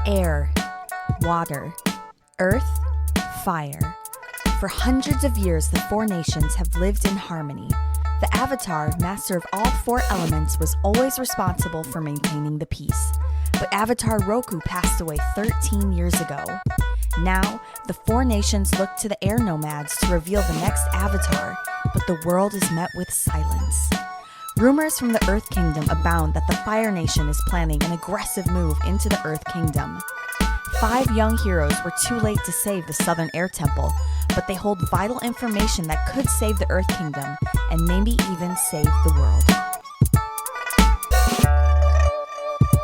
air, water, earth, fire. For hundreds of years, the four nations have lived in harmony. The Avatar, master of all four elements, was always responsible for maintaining the peace. But Avatar Roku passed away 13 years ago. Now, the four nations look to the air nomads to reveal the next Avatar, but the world is met with silence. Rumors from the Earth Kingdom abound that the Fire Nation is planning an aggressive move into the Earth Kingdom. 5 young heroes were too late to save the Southern Air Temple, but they hold vital information that could save the Earth Kingdom and maybe even save the world.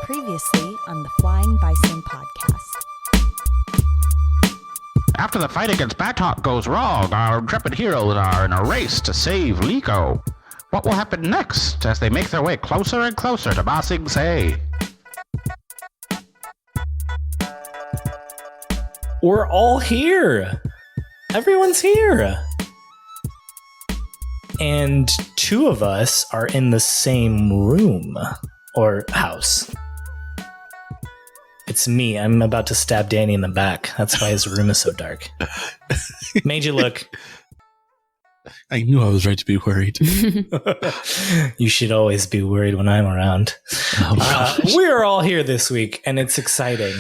Previously on the Flying Bison podcast. After the fight against Batok goes wrong, our intrepid heroes are in a race to save Liko. What will happen next as they make their way closer and closer to Ba Sing Se? We're all here. Everyone's here. And 2 of us are in the same room or house. It's me. I'm about to stab Danny in the back. That's why his room is so dark. Made you look. I knew I was right to be worried. You should always be worried when I'm around. We're all here this week, and it's exciting.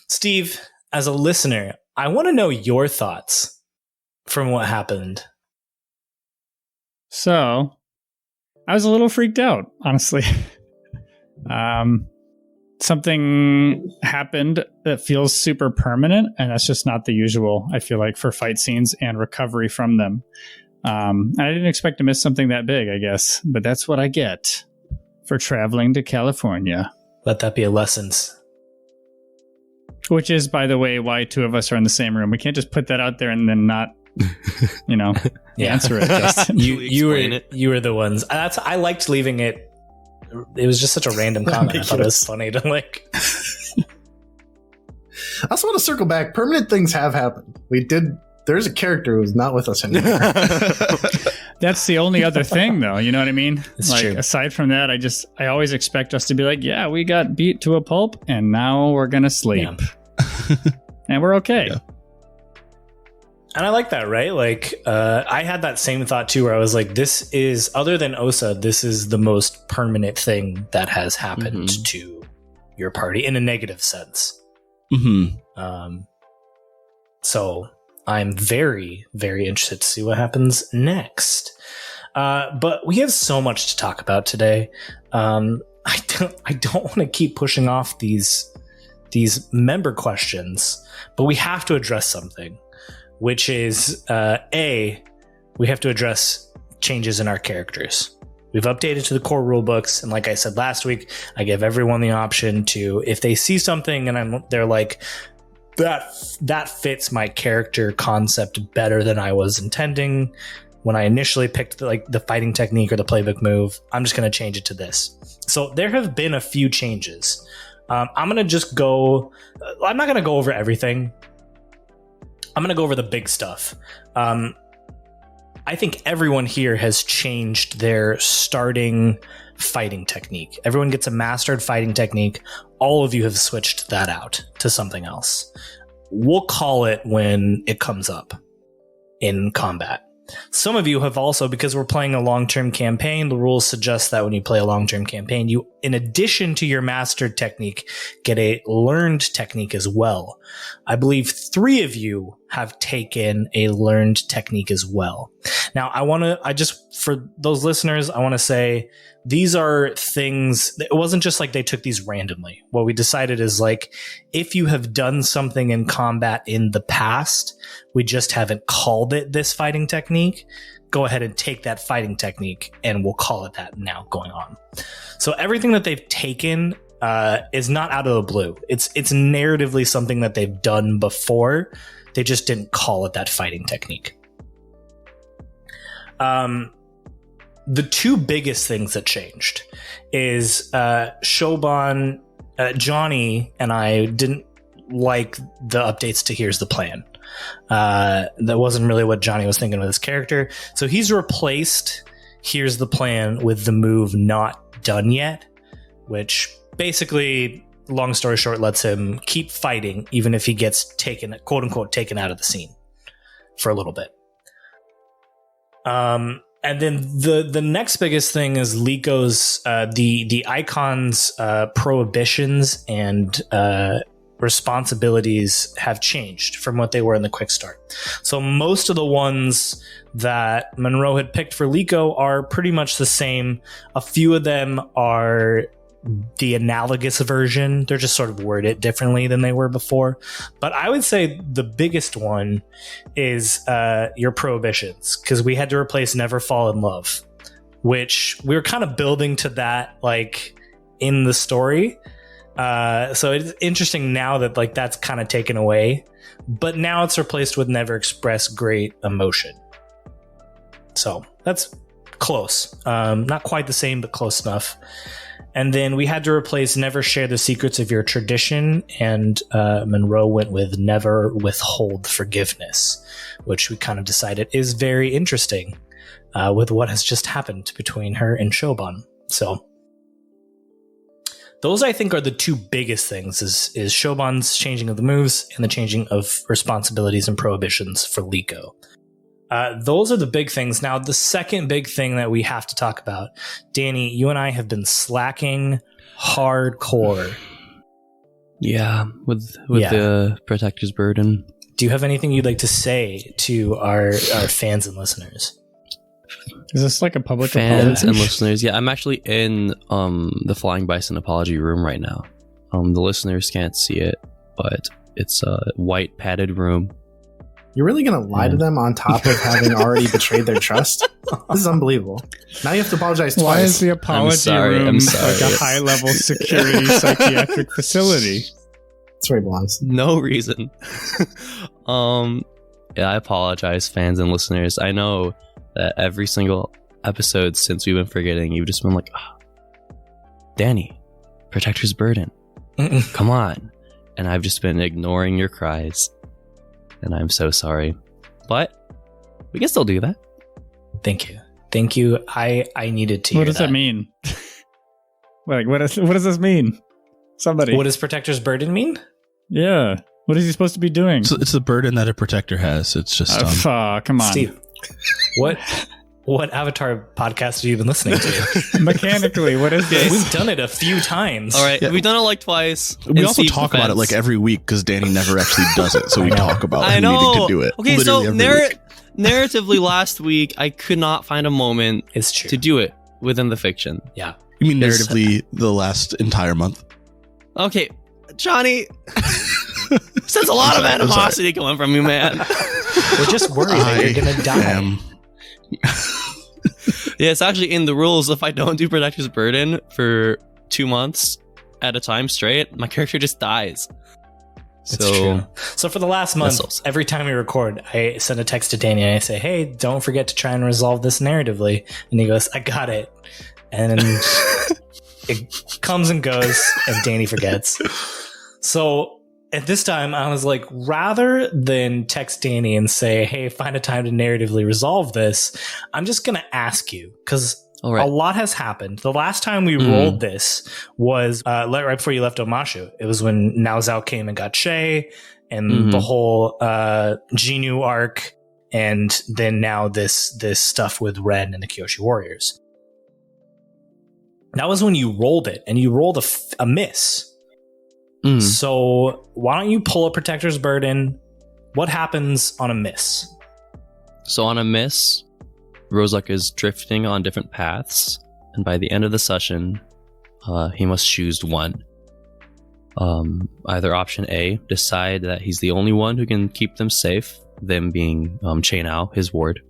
Steve, as a listener, I want to know your thoughts from what happened. So, I was a little freaked out, honestly. Something happened that feels super permanent, and that's just not the usual, I feel like, for fight scenes and recovery from them. I didn't expect to miss something that big, I guess, but that's what I get for traveling to California. Let that be a lesson. Which is, by the way, why 2 of us are in the same room. We can't just put that out there and then not, answer it, Justin. You were the ones. I liked leaving it. It was just such a random comment. I thought it was funny to like. I also want to circle back. Permanent things have happened. There's a character who's not with us anymore. That's the only other thing, though. You know what I mean? It's true. Aside from that, I always expect us to be like, yeah, we got beat to a pulp, and now we're gonna sleep, and we're okay. Yeah. And I like that, right? Like, I had that same thought too, where I was like, this is, other than Osa, this is the most permanent thing that has happened to your party in a negative sense. So I'm very, very interested to see what happens next. But we have so much to talk about today. I don't want to keep pushing off these member questions, but we have to address something. Which is, we have to address changes in our characters. We've updated to the core rulebooks, and like I said last week, I give everyone the option to, if they see something and they're like, that fits my character concept better than I was intending when I initially picked the fighting technique or the playbook move, I'm just going to change it to this. So there have been a few changes. I'm going to just go. I'm not going to go over everything. I'm going to go over the big stuff. I think everyone here has changed their starting fighting technique. Everyone gets a mastered fighting technique. All of you have switched that out to something else. We'll call it when it comes up in combat. Some of you have also, because we're playing a long-term campaign, the rules suggest that when you play a long-term campaign, you, in addition to your mastered technique, get a learned technique as well. I believe 3 of you have taken a learned technique as well. Now, for those listeners, I want to say these are things, it wasn't just like they took these randomly. What we decided is like, if you have done something in combat in the past, we just haven't called it this fighting technique, go ahead and take that fighting technique and we'll call it that now going on. So everything that they've taken is not out of the blue. It's narratively something that they've done before. They just didn't call it that fighting technique. The 2 biggest things that changed is Sho Bon, Johnny, and I didn't like the updates to Here's the Plan. That wasn't really what Johnny was thinking with his character. So he's replaced Here's the Plan with the move Not Done Yet, which basically long story short, lets him keep fighting even if he gets taken, quote unquote, taken out of the scene for a little bit. And then the next biggest thing is Liko's the icon's prohibitions and responsibilities have changed from what they were in the quick start. So most of the ones that Monroe had picked for Liko are pretty much the same. A few of them are the analogous version. They're just sort of worded differently than they were before. But I would say the biggest one is your prohibitions, because we had to replace Never Fall in Love, which we were kind of building to that like in the story. So it's interesting now that like that's kind of taken away, but now it's replaced with Never Express Great Emotion. So that's close. Not quite the same, but close enough. And then we had to replace Never Share the Secrets of Your Tradition, and Monroe went with Never Withhold Forgiveness, which we kind of decided is very interesting with what has just happened between her and Sho Bon. So those, I think, are the two biggest things, is Sho Bon's changing of the moves and the changing of responsibilities and prohibitions for Liko. Those are the big things. Now, the second big thing that we have to talk about, Danny, you and I have been slacking hardcore. Yeah, with the Protector's Burden. Do you have anything you'd like to say to our fans and listeners? Is this like a public Fans apology? and listeners? Yeah, I'm actually in the Flying Bison apology room right now. The listeners can't see it, but it's a white padded room. You're really going to lie to them on top of having already betrayed their trust? This is unbelievable. Now you have to apologize twice. Why is the apology room like a high-level security psychiatric facility? That's where he belongs. No reason. Yeah, I apologize, fans and listeners. I know that every single episode since we've been forgetting, you've just been like, oh, Danny, Protector's Burden. Come on. And I've just been ignoring your cries. And I'm so sorry. But we can still do that. Thank you. Thank you. I needed to hear What does that mean? Like, what does this mean? Somebody. What does Protector's Burden mean? Yeah. What is he supposed to be doing? So it's the burden that a protector has. It's just come on. Steve, what Avatar podcast have you been listening to? Mechanically, what is this? We've done it a few times. All right, Yeah. we've done it like twice. we in also Steve's talk about it defense. like every week because Danny never actually does it. So we talk about I him know. needing to do it. Okay, literally so every week. narratively last week, I could not find a moment It's true. to do it within the fiction. Yeah. You mean It's- narratively the last entire month? Okay, Johnny, sense a lot of I'm sorry. animosity coming from you, man. We're just worried that you're going to die. Yeah, it's actually in the rules. If I don't do Protector's Burden for 2 months at a time straight, my character just dies. It's true. So for the last month, Missiles. every time we record, I send a text to Danny and I say, hey, don't forget to try and resolve this narratively. And he goes, I got it. And it comes and goes and Danny forgets. So at this time, I was like, rather than text Danny and say, hey, find a time to narratively resolve this, I'm just going to ask you, because All right. a lot has happened. The last time we rolled this was right before you left Omashu. It was when Now Zhao came and got Shay, and the whole Jinu arc, and then now this stuff with Ren and the Kyoshi Warriors. That was when you rolled it, and you rolled a miss. So why don't you pull a Protector's Burden? What happens on a miss? So on a miss, Rozak is drifting on different paths, and by the end of the session, he must choose one. Either option A, decide that he's the only one who can keep them safe, them being Chainao, his ward.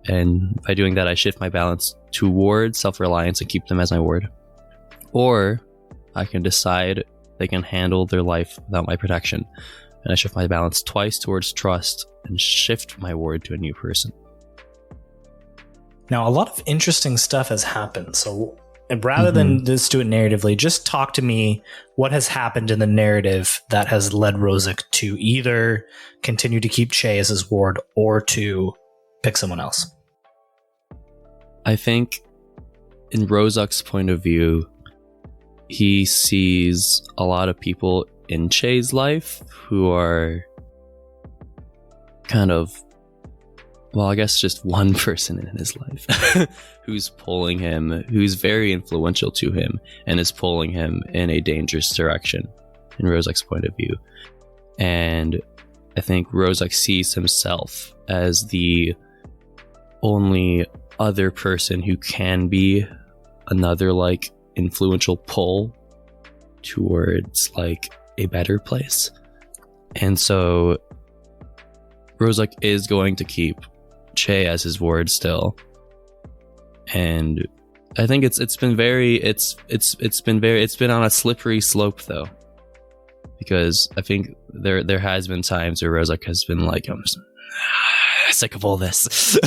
And by doing that, I shift my balance towards self-reliance and keep them as my ward. Or I can decide they can handle their life without my protection, and I shift my balance twice towards trust and shift my ward to a new person. Now, a lot of interesting stuff has happened. So rather than just do it narratively, just talk to me what has happened in the narrative that has led Rozak to either continue to keep Che as his ward or to pick someone else. I think in Rozak's point of view, he sees a lot of people in Che's life who are kind of, well, I guess just one person in his life who's pulling him, who's very influential to him and is pulling him in a dangerous direction in Rozek's point of view. And I think Rozek sees himself as the only other person who can be another like influential pull towards like a better place. And so Rozek is going to keep Che as his ward still. And I think it's been on a slippery slope though. Because I think there has been times where Rozek has been like, I'm just sick of all this.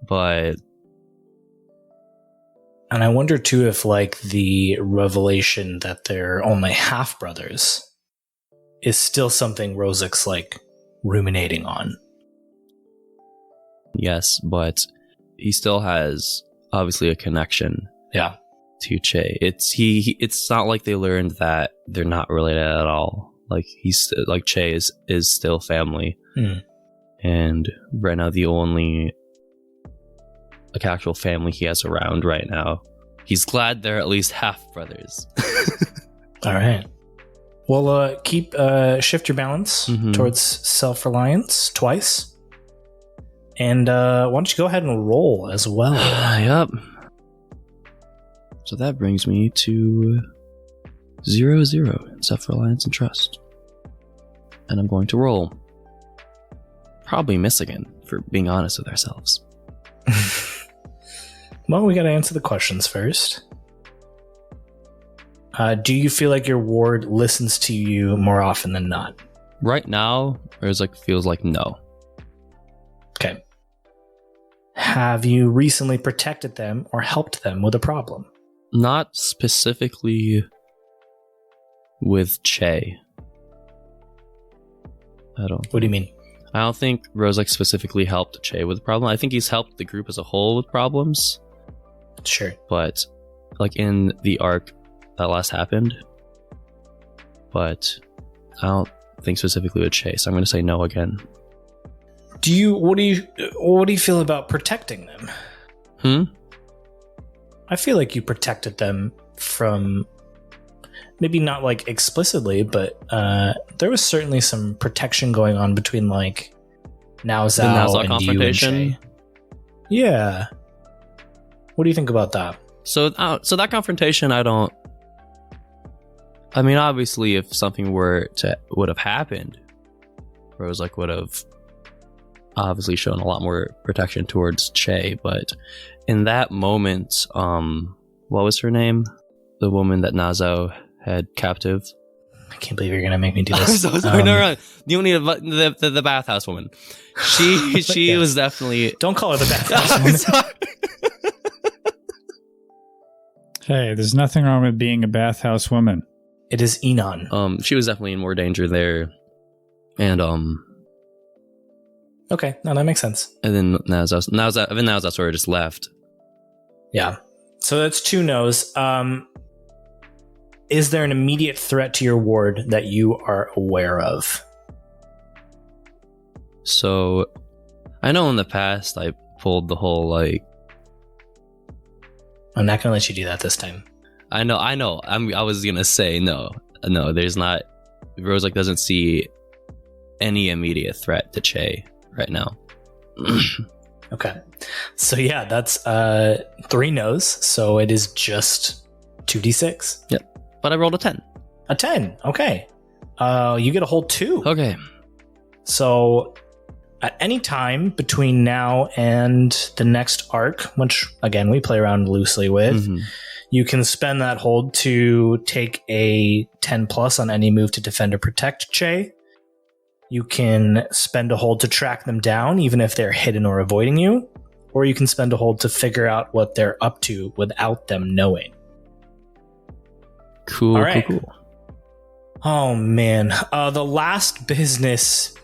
But And I wonder too if like the revelation that they're only half brothers is still something Rozek's like ruminating on. yes, but he still has obviously a connection. Yeah. To Che. It's not like they learned that they're not related at all. Like he's like Che is still family. And right now the only like actual family he has around right now. He's glad they're at least half brothers. All right. Well, shift your balance towards self-reliance twice. And why don't you go ahead and roll as well? Yep. So that brings me to 0-0 in self-reliance and trust. And I'm going to roll. Probably miss again, for being honest with ourselves. Well, we got to answer the questions first. Do you feel like your ward listens to you more often than not? Right now, Rozek feels like no. Okay. Have you recently protected them or helped them with a problem? Not specifically with Che. What do you mean? I don't think Rozek specifically helped Che with a problem. I think he's helped the group as a whole with problems. Sure. But like in the arc that last happened. But I don't think specifically with Che, so I'm going to say no again. What do you feel about protecting them? I feel like you protected them from, maybe not like explicitly, but there was certainly some protection going on between like Now Zhao and confrontation. You and Che. Yeah. What do you think about that? So that confrontation, I mean, obviously, if something would have happened, Rozek would have obviously shown a lot more protection towards Che, but in that moment, what was her name? The woman that Nazo had captive. I can't believe you're gonna make me do this. I'm so sorry. No. You don't need the bathhouse woman. She Yeah. was definitely. Don't call her the bathhouse woman. Sorry. Hey, there's nothing wrong with being a bathhouse woman. It is Enon. She was definitely in more danger there, and Okay, no, that makes sense. and then Nazo sort of just left. Yeah. So that's 2 no's. Is there an immediate threat to your ward that you are aware of? So, I know in the past I pulled the whole like. I'm not gonna let you do that this time. I know. I was gonna say no. There's not. Rozek doesn't see any immediate threat to Che right now. Okay. So yeah, that's 3 no's. So it is just 2d6. Yep. But I rolled a 10. A 10. Okay. You get a whole 2. Okay. So at any time between now and the next arc, which again we play around loosely with, you can spend that hold to take a 10 plus on any move to defend or protect Che. You can spend a hold to track them down, even if they're hidden or avoiding you, or you can spend a hold to figure out what they're up to without them knowing. Cool. All right. Cool. Oh man, the last business.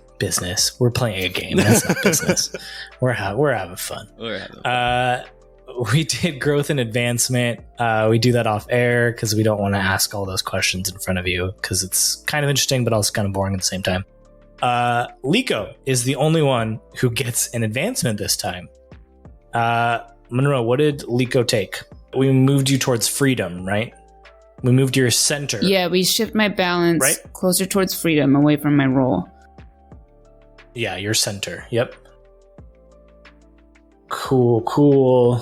We're playing a game. That's not business. We're having fun. we did growth and advancement. We do that off air because we don't want to ask all those questions in front of you because it's kind of interesting, but also kind of boring at the same time. Liko is the only one who gets an advancement this time. Monroe, what did Liko take? We moved you towards freedom, right? We moved your center. Yeah, we shift my balance right? closer towards freedom, away from my roll. Yeah, your center. Yep. Cool.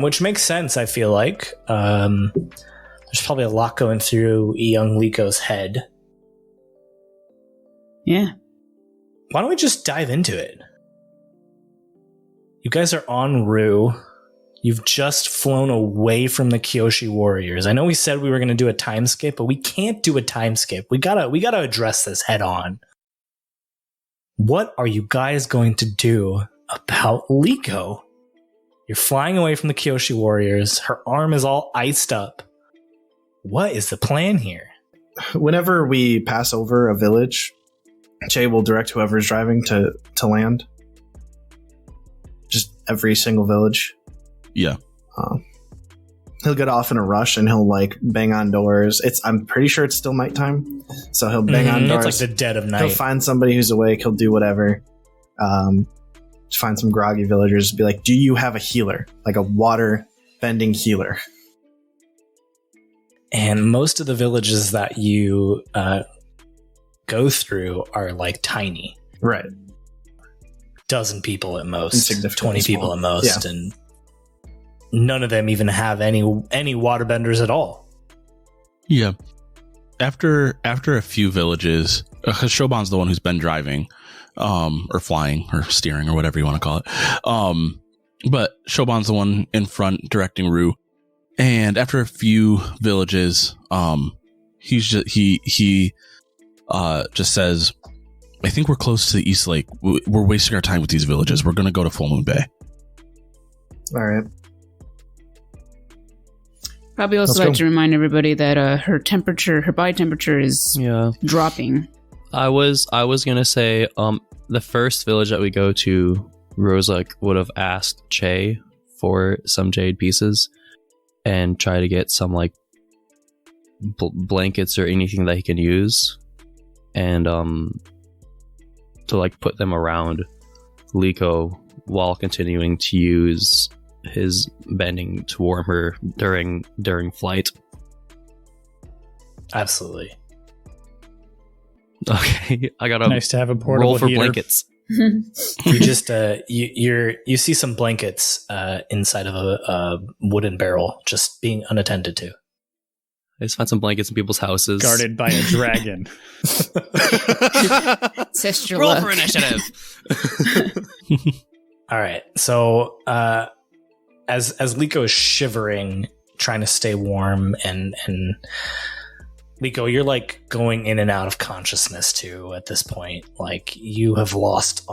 Which makes sense, I feel like. There's probably a lot going through young Liko's head. Yeah. Why don't we just dive into it? You guys are en route. You've just flown away from the Kyoshi warriors. I know we said we were going to do a time skip, but we can't do a time skip. We gotta address this head on. What are you guys going to do about Liko? You're flying away from the Kyoshi warriors. Her arm is all iced up. What is the plan here? Whenever we pass over a village, Jay will direct whoever's driving to land. Just every single village. Yeah. He'll get off in a rush and he'll like bang on doors. I'm pretty sure it's still nighttime, so he'll bang on doors. It's like the dead of night. He'll find somebody who's awake. He'll do whatever. Find some groggy villagers. Be like, "Do you have a healer? Like a water bending healer?" And most of the villages that you go through are like tiny, Right. dozen people at most, Insignificant 20 small. people at most, Yeah. and none of them even have any waterbenders at all. Yeah. After a few villages, because Sho Bon's the one who's been driving, or flying, or steering, or whatever you want to call it. But Sho Bon's the one in front directing Rue. And after a few villages, he just says, "I think we're close to the East Lake. We're wasting our time with these villages. We're going to go to Full Moon Bay." All right. Probably also Let's like go. to remind everybody that her body temperature is dropping. I was gonna say, the first village that we go to, Rosa would have asked Che for some jade pieces and try to get some like blankets or anything that he can use, and to like put them around Liko while continuing to use his bending to warm her during flight. Absolutely. Okay, I got a Nice to have a portable roll for heater. blankets. You just you see some blankets inside of a wooden barrel just being unattended to. I just found some blankets in people's houses. Guarded by a dragon. Ancestral Roll luck. for initiative. All right. So as Liko is shivering, trying to stay warm, and Liko, you're like going in and out of consciousness too at this point. Like you have lost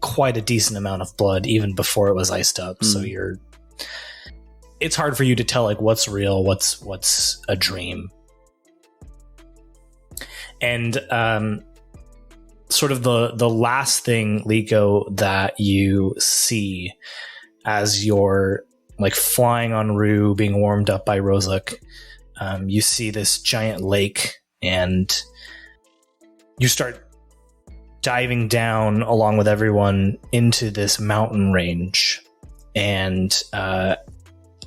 quite a decent amount of blood even before it was iced up. So it's hard for you to tell like what's real, what's a dream. And sort of the last thing, Liko, that you see as you're like flying en route, being warmed up by Rozuk, you see this giant lake, and you start diving down along with everyone into this mountain range. And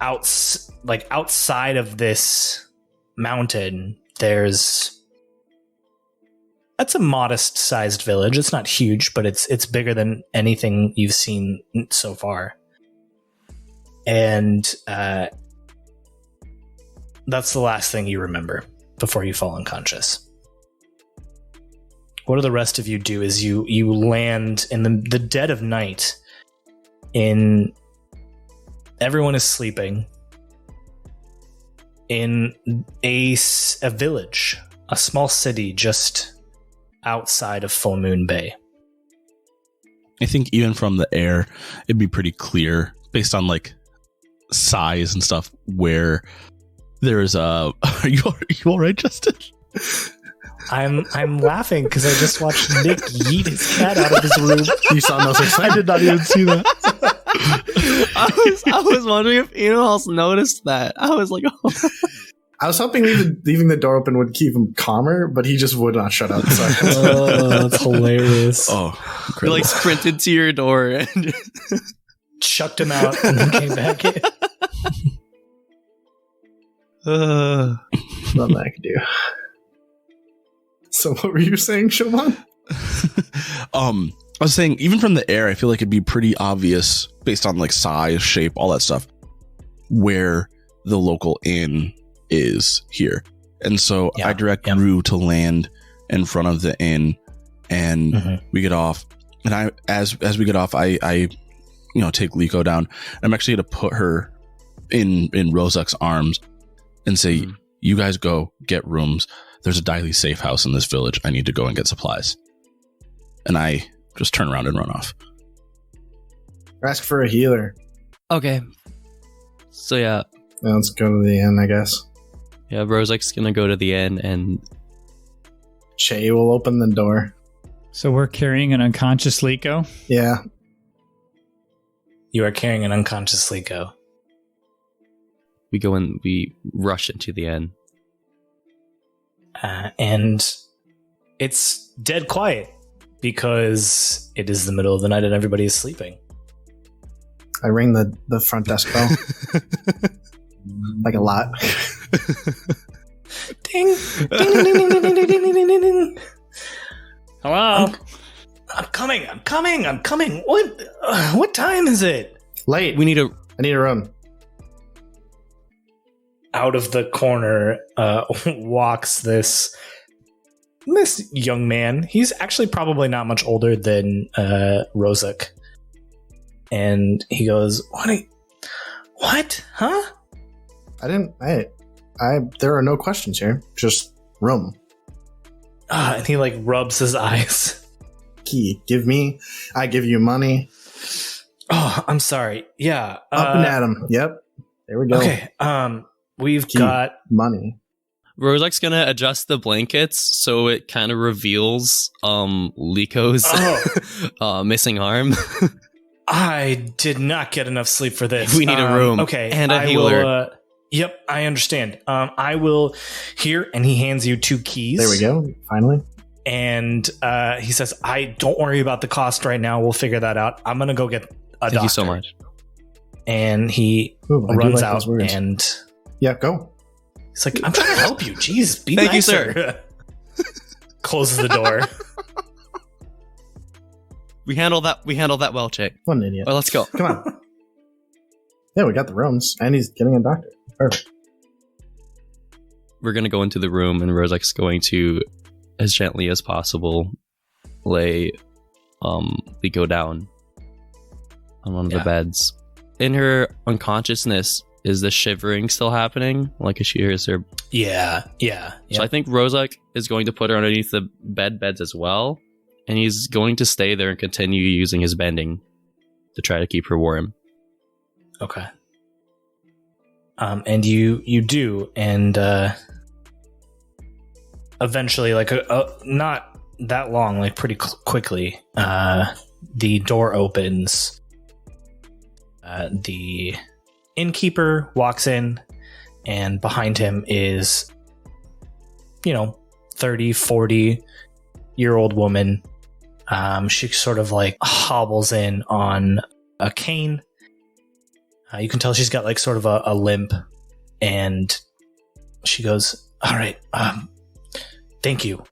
outside of this mountain, that's a modest sized village. It's not huge, but it's bigger than anything you've seen so far. And that's the last thing you remember before you fall unconscious. What do the rest of you do as you land in the dead of night? Everyone is sleeping in a village, a small city just outside of Full Moon Bay. I think even from the air, it'd be pretty clear based on like size and stuff where there's a. Are you all right, Justin? I'm laughing because I just watched Nick yeet his cat out of his room. You saw no such thing. I did not even see that. I was wondering if anyone else noticed that. I was like, oh. I was hoping leaving the door open would keep him calmer, but he just would not shut up. So That's hilarious. Oh, You incredible. like sprinted to your door and Chucked him out and then came back in. nothing I could do. So what were you saying, Sho Bon? I was saying, even from the air, I feel like it'd be pretty obvious based on like size, shape, all that stuff, where the local inn is here. And so I direct Rue to land in front of the inn, and we get off. And I, as we get off, I take Liko down. I'm actually going to put her in Rozak's arms and say, you guys go get rooms. There's a Daily safe house in this village. I need to go and get supplies. And I just turn around and run off. Ask for a healer. okay. So yeah, Let's go to the inn, I guess. Rozak's gonna go to the inn and Che will open the door. So we're carrying an unconscious Liko. Yeah. You are carrying an unconscious Liko. we rush into the inn. And it's dead quiet because it is the middle of the night and everybody is sleeping. I ring the front desk bell. Like a lot. Ding! Ding, ding, ding, ding, ding, ding, ding, ding, ding, ding. Hello. I'm coming. What time is it? Late. We need a I need a room. Out of the corner walks this young man. He's actually probably not much older than Rozak. And he goes, What? Huh? There are no questions here. Just room. And he like rubs his eyes. Key. I give you money. Oh, I'm sorry. Yeah. Up and at him. Yep. There we go. Okay. We've Key. got Money. Rozak's gonna adjust the blankets so it kind of reveals Liko's missing arm. I did not get enough sleep for this. We need a room. Okay. And a I healer. Will, yep, I understand. I will here, and he hands you 2 keys. There we go. Finally. And he says, don't worry about the cost right now. We'll figure that out. I'm going to go get a doctor. Thank you so much. And he I do runs like out those words. and Yeah, go. he's like, I'm trying to help you. Jeez, be Thank you, nicer. Closes the door. We handled that well, Che. What an idiot. Well, let's go. Come on. Yeah, we got the rooms, and he's getting a doctor. Perfect. We're gonna go into the room, and Rozak's going to, as gently as possible, lay Liko down on one of the beds. In her unconsciousness, is the shivering still happening? Like, as she hears her. Yeah. So I think Rozak is going to put her underneath the beds as well, and he's going to stay there and continue using his bending to try to keep her warm. Okay. And you do, and eventually, like not that long, like pretty quickly, the door opens. The innkeeper walks in, and behind him is, 30, 40-year-old woman. She sort of like hobbles in on a cane. You can tell she's got like sort of a limp, and she goes, "All right, thank you.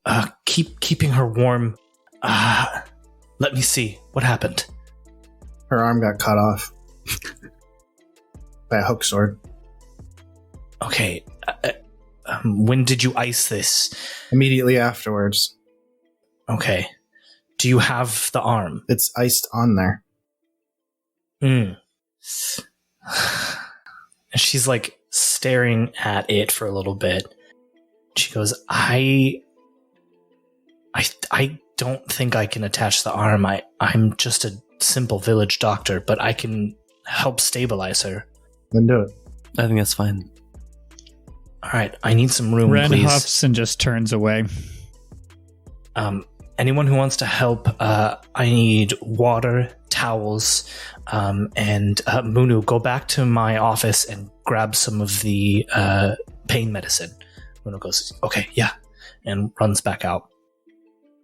Keeping her warm. Let me see what happened." Her arm got cut off by a hook sword. Okay. When did you ice this? Immediately afterwards. Okay. Do you have the arm? It's iced on there. She's like staring at it for a little bit. She goes, I don't think I can attach the arm. I'm just a simple village doctor, but I can help stabilize her. Then do it. I think that's fine. All right, I need some room, Ren please. huffs and just turns away. Anyone who wants to help, I need water, towels, and Munu, go back to my office and grab some of the pain medicine. Munu goes, okay, yeah, and runs back out.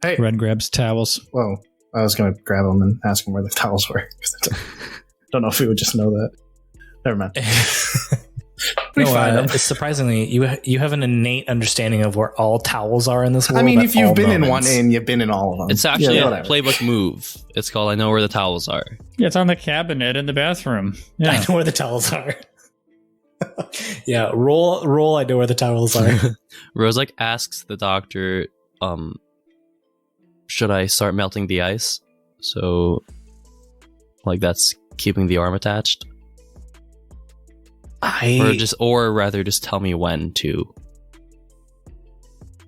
Hey, Ren grabs towels. whoa! I was gonna grab them and ask them where the towels were. 'Cause I don't know if we would just know that. Never mind. We find them. Surprisingly, you have an innate understanding of where all towels are in this world. I mean, at if you've all been in moments. one inn, you've been in all of them. It's actually Yeah, a whatever. playbook move. It's called I know where the towels are. Yeah, it's on the cabinet in the bathroom. I Yeah. know where the towels are. Yeah, roll. I know where the towels are. Rozak asks the doctor, should I start melting the ice? So, like, that's keeping the arm attached? Or rather, just tell me when to.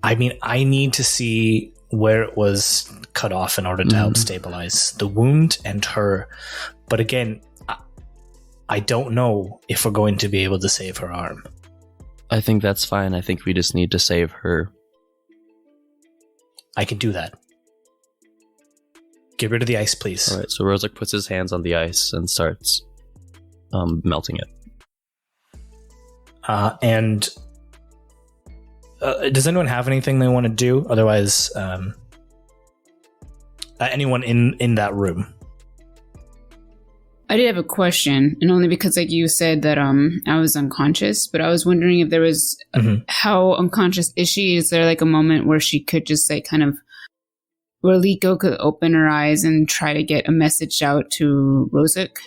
I mean, I need to see where it was cut off in order to help stabilize the wound and her. But again, I don't know if we're going to be able to save her arm. I think that's fine. I think we just need to save her. I can do that. Get rid of the ice, please. All right, so Rozak puts his hands on the ice and starts melting it. And does anyone have anything they want to do? Otherwise, anyone in that room? I did have a question, and only because, like you said, that I was unconscious. But I was wondering if there was how unconscious is she? Is there like a moment where she could just like kind of where Liko could open her eyes and try to get a message out to Rozak?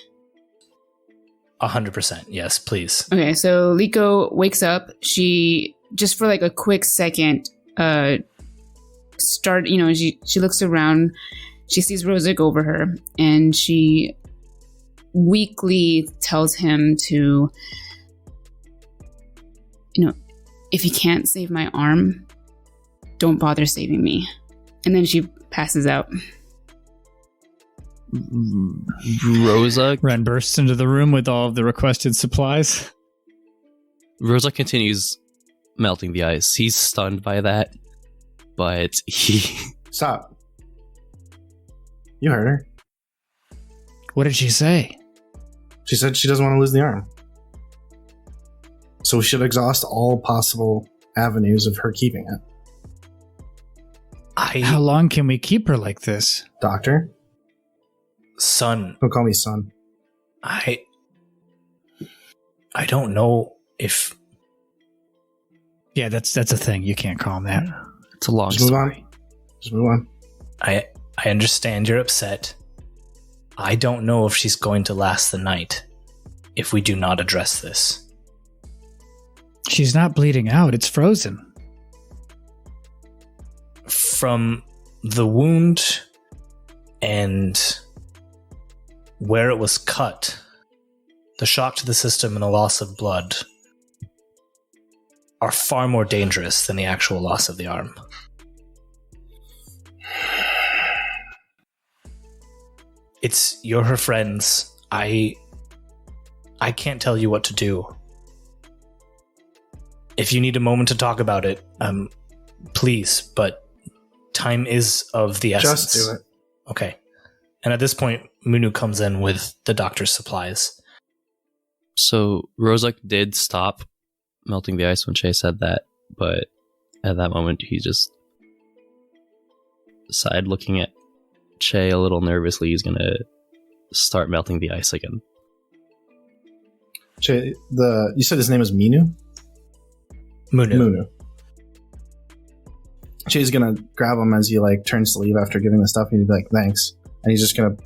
100%. Yes, please. Okay, so Liko wakes up. She just for like a quick second, she looks around. She sees Rozak over her, and she weakly tells him to, if you can't save my arm, don't bother saving me. And then she passes out. Rozak Ren bursts into the room with all of the requested supplies. continues melting the ice. He's stunned by that, but he... Stop. You heard her. What did she say? She said she doesn't want to lose the arm. So we should exhaust all possible avenues of her keeping it. How long can we keep her like this? Doctor? Son, Don't call me son. I don't know if... Yeah, that's a thing. You can't call him that. It's a long Just move story. on. Just move on. I understand you're upset. I don't know if she's going to last the night if we do not address this. She's not bleeding out. It's frozen. From the wound and where it was cut, the shock to the system and the loss of blood are far more dangerous than the actual loss of the arm. You're her friends. I can't tell you what to do. If you need a moment to talk about it, please, but time is of the essence. Just do it. Okay. And at this point, Munu comes in with the doctor's supplies. So Rozak did stop melting the ice when Shay said that, but at that moment he just sighed, looking at Shay a little nervously. He's gonna start melting the ice again. Che, you said his name is Minu? Munu. Che's gonna grab him as he like turns to leave after giving the stuff, and he'd be like, thanks. And he's just gonna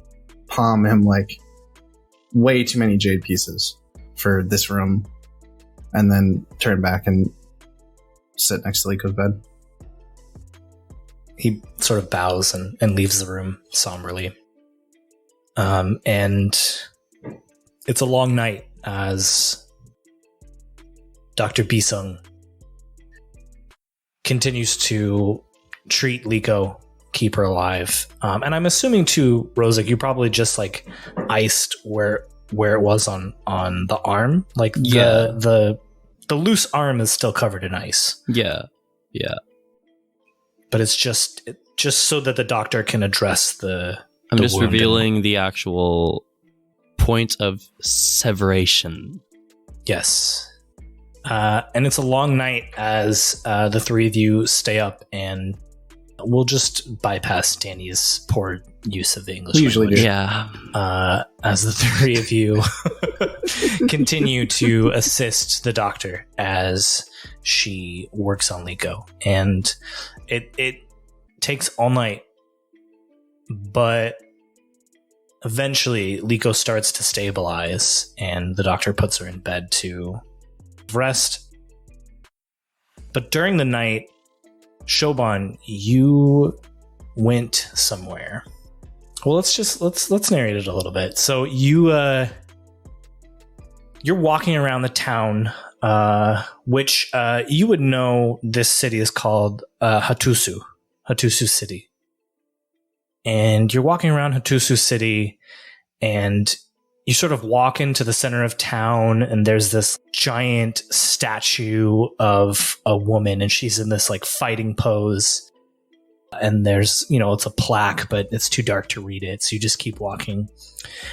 palm him like way too many jade pieces for this room, and then turn back and sit next to Liko's bed. He sort of bows and leaves the room somberly. And it's a long night as Dr. Bisung continues to treat Liko, keep her alive. And I'm assuming too, Rozak, you probably just like iced where it was on the arm. Like the loose arm is still covered in ice. Yeah. But it's just so that the doctor can address the I'm just wound revealing the actual point of severation. Yes. And it's a long night as the three of you stay up, and we'll just bypass Danny's poor use of the English We usually language. do. Yeah. As the three of you continue to assist the doctor as she works on Liko. And it takes all night, but eventually Liko starts to stabilize, and the doctor puts her in bed to rest. But during the night, Sho Bon, you went somewhere. Well, let's narrate it a little bit. So you're walking around the town, which you would know this city is called Hatusu City. And you're walking around Hatusu City, and you sort of walk into the center of town, and there's this giant statue of a woman, and she's in this like fighting pose. And there's, it's a plaque, but it's too dark to read it. So you just keep walking.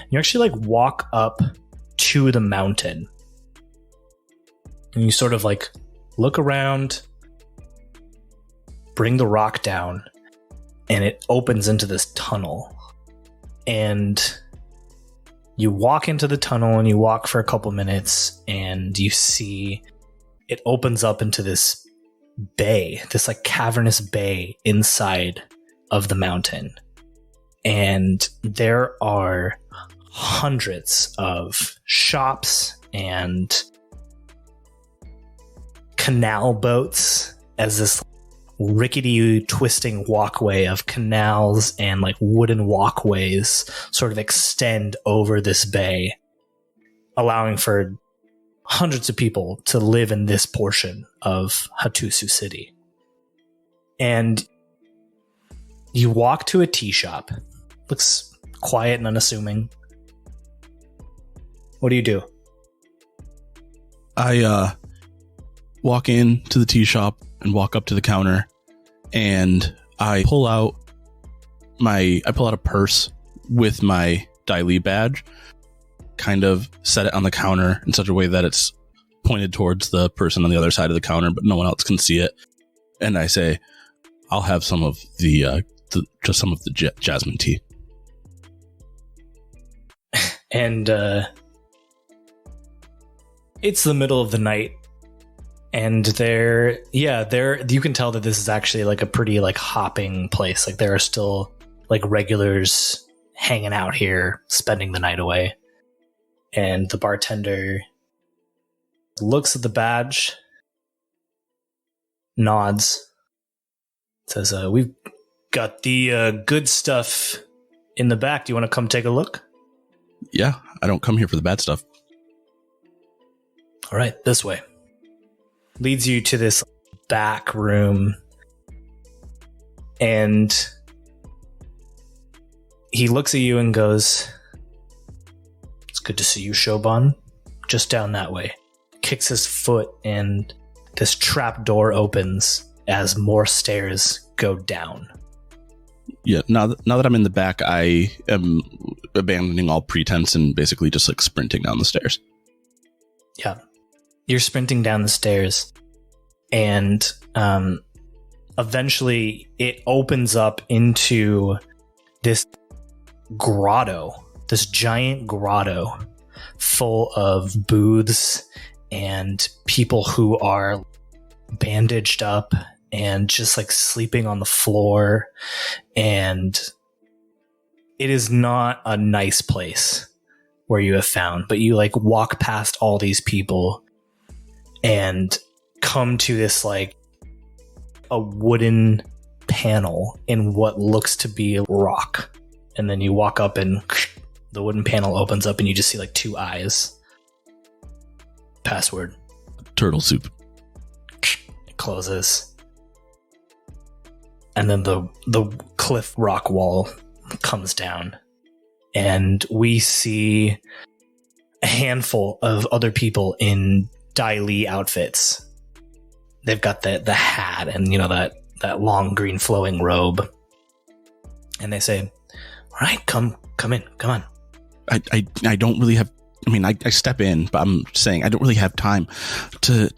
You actually like walk up to the mountain, and you sort of like look around, bring the rock down, and it opens into this tunnel. And you walk into the tunnel, and you walk for a couple minutes, and you see it opens up into this bay, this like cavernous bay inside of the mountain. And there are hundreds of shops and canal boats as this rickety twisting walkway of canals and like wooden walkways sort of extend over this bay, allowing for hundreds of people to live in this portion of Hatusu City. And you walk to a tea shop. Looks quiet and unassuming. What do you do? I walk into the tea shop and walk up to the counter, and I pull out a purse with my Dai Li badge, kind of set it on the counter in such a way that it's pointed towards the person on the other side of the counter, but no one else can see it. And I say, I'll have some of the jasmine tea. And it's the middle of the night, and you can tell that this is actually like a pretty like hopping place. Like there are still like regulars hanging out here, spending the night away. And the bartender looks at the badge, nods, says, we've got the good stuff in the back. Do you want to come take a look? Yeah, I don't come here for the bad stuff. All right, this way. Leads you to this back room, and he looks at you and goes, "It's good to see you, Sho Bon. Just down that way." Kicks his foot, and this trap door opens as more stairs go down. Yeah, now that I'm in the back, I am abandoning all pretense and basically just like sprinting down the stairs. Yeah. You're sprinting down the stairs, and eventually it opens up into this grotto, this giant grotto full of booths and people who are bandaged up and just like sleeping on the floor. And it is not a nice place where you have found, but you like walk past all these people and come to this like a wooden panel in what looks to be a rock. And then you walk up and the wooden panel opens up and you just see like two eyes. Password. Turtle soup. It closes. And then the cliff rock wall comes down. And we see a handful of other people in Dai Li outfits. They've got the hat and, that long green flowing robe. And they say, All right, come in. Come on. I don't really have. I mean, I step in, but I'm saying I don't really have time to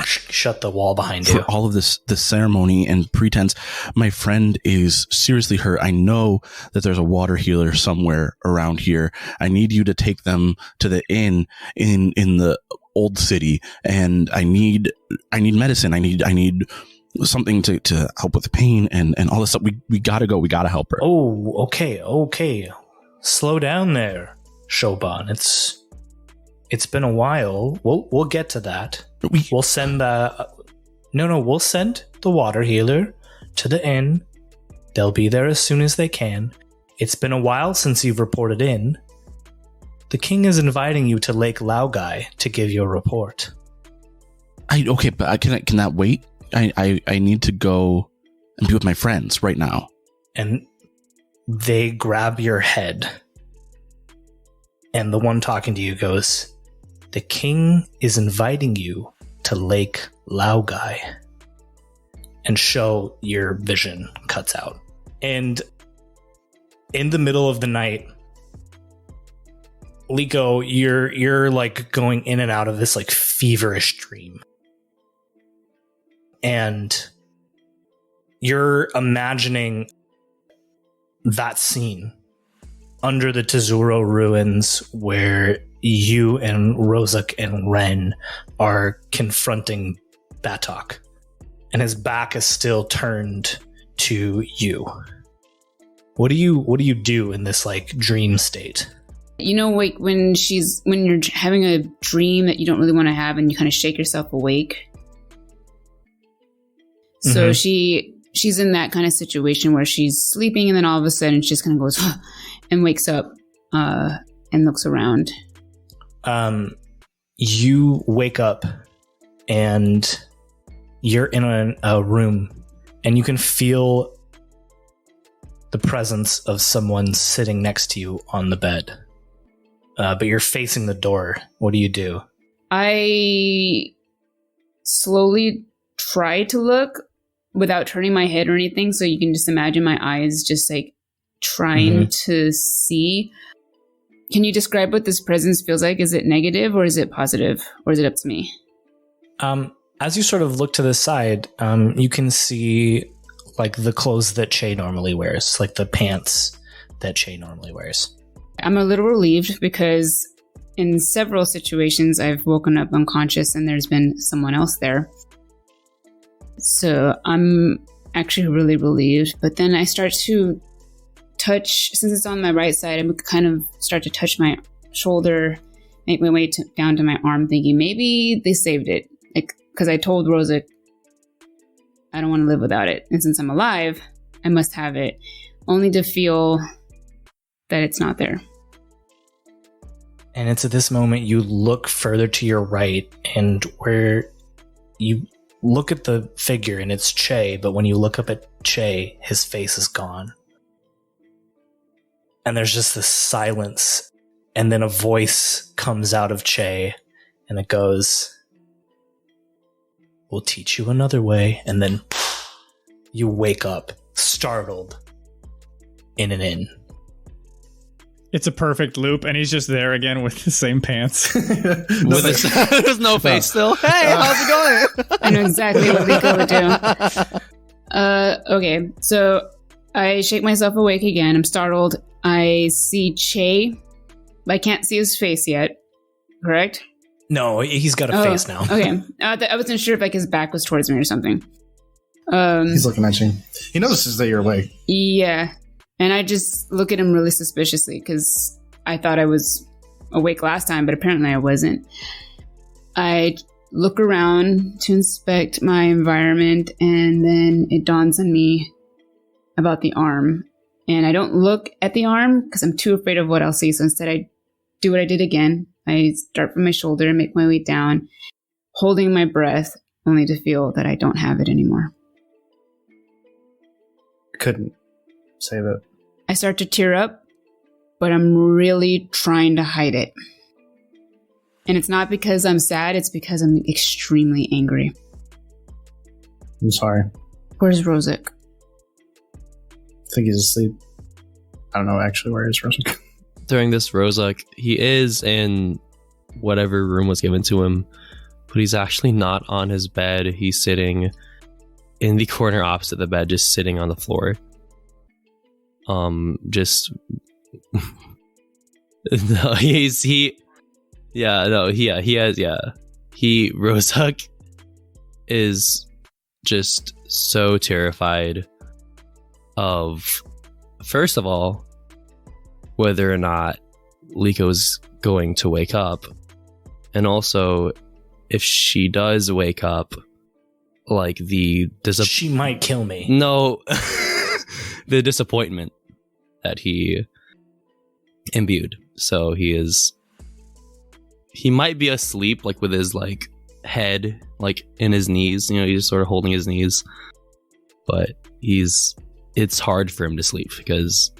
shut the wall behind for you. all of this ceremony and pretense. My friend is seriously hurt. I know that there's a water healer somewhere around here. I need you to take them to the inn in the old city, and I need medicine. I need something to help with the pain and all this stuff. We gotta go. We gotta help her. Oh, okay. Slow down there, Sho Bon. It's been a while. We'll get to that. We'll send we'll send the water healer to the inn. They'll be there as soon as they can. It's been a while since you've reported in. The king is inviting you to Lake Laogai to give you a report. But can that wait? I need to go and be with my friends right now. And they grab your head. And the one talking to you goes, the king is inviting you to Lake Laogai. And Sho, your vision cuts out. And in the middle of the night, Liko, you're like going in and out of this like feverish dream. And you're imagining that scene under the Tezuro ruins where you and Rozak and Ren are confronting Batok. And his back is still turned to you. What do you do in this like dream state? You know, like when you're having a dream that you don't really want to have and you kind of shake yourself awake. So she's in that kind of situation where she's sleeping and then all of a sudden she just kind of goes and wakes up and looks around. You wake up and you're in a room and you can feel the presence of someone sitting next to you on the bed. But you're facing the door. What do you do? I slowly try to look without turning my head or anything. So you can just imagine my eyes just like trying to see. Can you describe what this presence feels like? Is it negative or is it positive? Or is it up to me? As you sort of look to the side, you can see like the clothes that Che normally wears, like the pants that Che normally wears. I'm a little relieved because in several situations I've woken up unconscious and there's been someone else there. So I'm actually really relieved. But then I start to touch, since it's on my right side, I kind of start to touch my shoulder, make my way down to my arm, thinking maybe they saved it. Because I told Rosa I don't want to live without it. And since I'm alive, I must have it, only to feel that it's not there. And it's at this moment you look further to your right, and where you look at the figure and it's Che, but when you look up at Che, his face is gone. And there's just this silence, and then a voice comes out of Che, and it goes, "We'll teach you another way." And then you wake up, startled, in an inn. It's a perfect loop, and he's just there again with the same pants. There's no face still. Hey, how's it going? I know exactly what Liko would do. Okay, so I shake myself awake again. I'm startled. I see Che. I can't see his face yet. Correct? No, he's got a face now. Okay. I wasn't sure if like his back was towards me or something. He's looking at you. He notices that you're awake. Yeah. And I just look at him really suspiciously because I thought I was awake last time, but apparently I wasn't. I look around to inspect my environment, and then it dawns on me about the arm. And I don't look at the arm because I'm too afraid of what I'll see. So instead I do what I did again. I start from my shoulder and make my way down, holding my breath, only to feel that I don't have it anymore. Couldn't save it. I start to tear up, but I'm really trying to hide it. And it's not because I'm sad, it's because I'm extremely angry. I'm sorry. Where's Rozak? I think he's asleep. I don't know actually where is Rozak. During this, Rozak, he is in whatever room was given to him, but he's actually not on his bed. He's sitting in the corner opposite the bed, just sitting on the floor. Just no, Rozak is just so terrified of, first of all, whether or not Liko's going to wake up, and also if she does wake up, like she might kill me. No, the disappointment that he imbued. So he might be asleep, like with his like head like in his knees. You know, he's sort of holding his knees, but it's hard for him to sleep because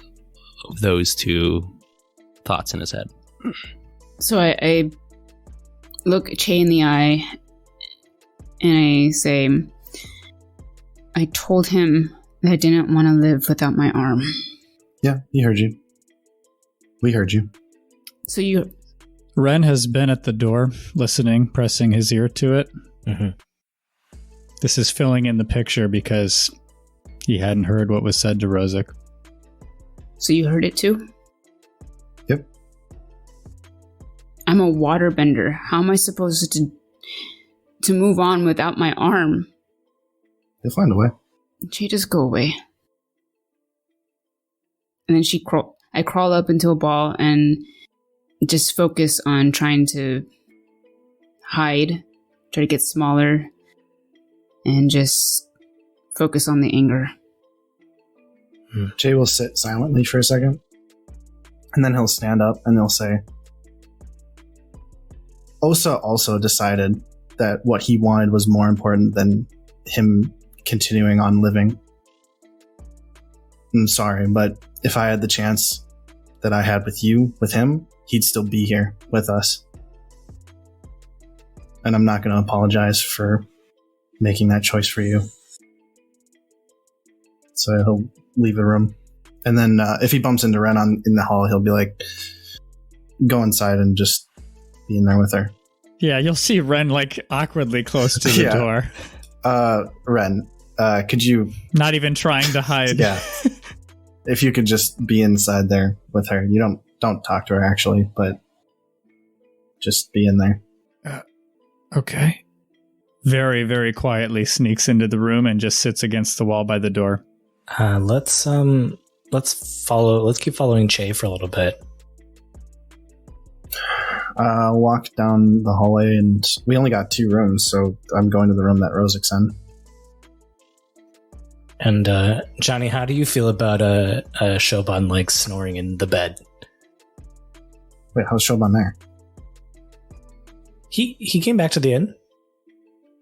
of those two thoughts in his head. So I look Che in the eye and I say, I told him that I didn't want to live without my arm. Yeah, he heard you. We heard you. So you... Ren has been at the door, listening, pressing his ear to it. Mm-hmm. This is filling in the picture because he hadn't heard what was said to Rozak. So you heard it too? Yep. I'm a waterbender. How am I supposed to move on without my arm? You'll find a way. She just go away. And then I crawl up into a ball and just focus on trying to hide, try to get smaller, and just focus on the anger. Jay will sit silently for a second, and then he'll stand up and they'll say, Osa also decided that what he wanted was more important than him continuing on living. I'm sorry, but if I had the chance that I had with him, he'd still be here with us. And I'm not going to apologize for making that choice for you. So he'll leave the room. And then if he bumps into Ren in the hall, he'll be like, go inside and just be in there with her. Yeah, you'll see Ren like awkwardly close to the door. Ren, could you... Not even trying to hide. Yeah. If you could just be inside there with her. You don't talk to her actually, but just be in there. Okay. Very, very quietly sneaks into the room and just sits against the wall by the door. Let's keep following Che for a little bit. Walk down the hallway, and we only got 2 rooms, so I'm going to the room that Rozak's in. And Johnny, how do you feel about Sho Bon like snoring in the bed? Wait, how's Sho Bon there? He came back to the inn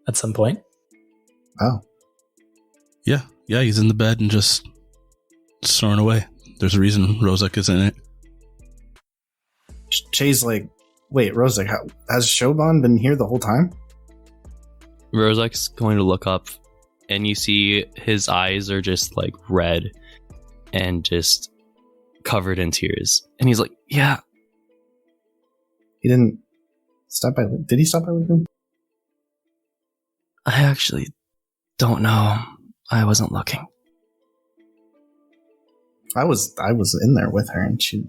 at some point. Oh. Yeah, he's in the bed and just snoring away. There's a reason Rozak is in it. Jay's like, wait, Rozak, has Sho Bon been here the whole time? Rozak's going to look up, and you see his eyes are just like red and just covered in tears. And he's like, yeah. He didn't stop by... Did he stop by leaving? I actually don't know. I wasn't looking. I was in there with her, and he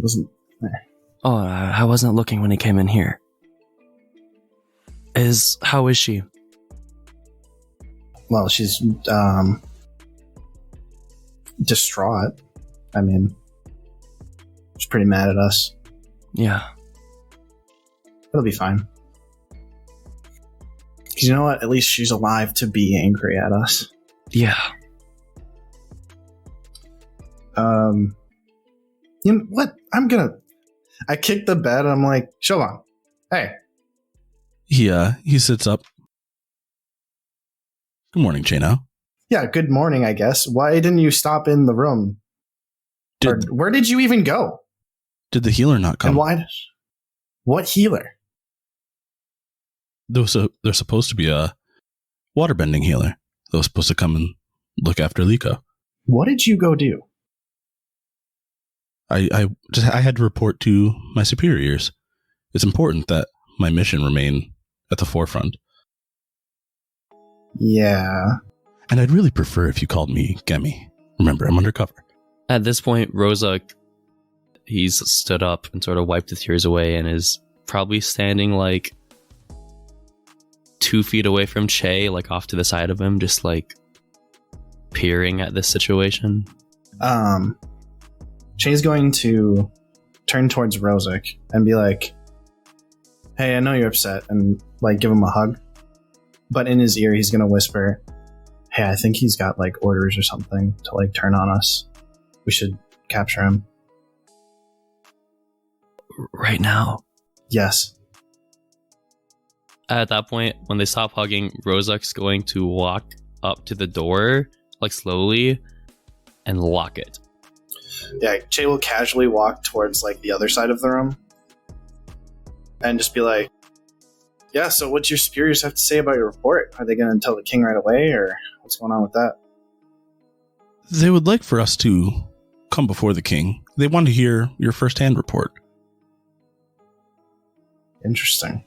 wasn't there. Oh, I wasn't looking when he came in here. How is she? Well, she's distraught. I mean, she's pretty mad at us. Yeah. It'll be fine. Because you know what? At least she's alive to be angry at us. Yeah. You know what? I kicked the bed and I'm like, Sho Bon, hey. He sits up. Good morning, Chano. Yeah, good morning, I guess. Why didn't you stop in the room? Where did you even go? Did the healer not come? And why? What healer? There's supposed to be a waterbending healer that was supposed to come and look after Liko. What did you go do? I had to report to my superiors. It's important that my mission remain at the forefront. Yeah. And I'd really prefer if you called me Gemi. Remember, I'm undercover. At this point, Rozak, he's stood up and sort of wiped the tears away and is probably standing like 2 feet away from Che, like off to the side of him, just like peering at this situation. Che's going to turn towards Rozak and be like, hey, I know you're upset, and like give him a hug. But in his ear, he's going to whisper, hey, I think he's got like orders or something to like turn on us. We should capture him. Right now? Yes. At that point, when they stop hugging, Rozak's going to walk up to the door, like slowly, and lock it. Yeah, Che will casually walk towards like the other side of the room and just be like, yeah, so what's your superiors have to say about your report? Are they going to tell the king right away, or what's going on with that? They would like for us to come before the king. They want to hear your firsthand report. Interesting.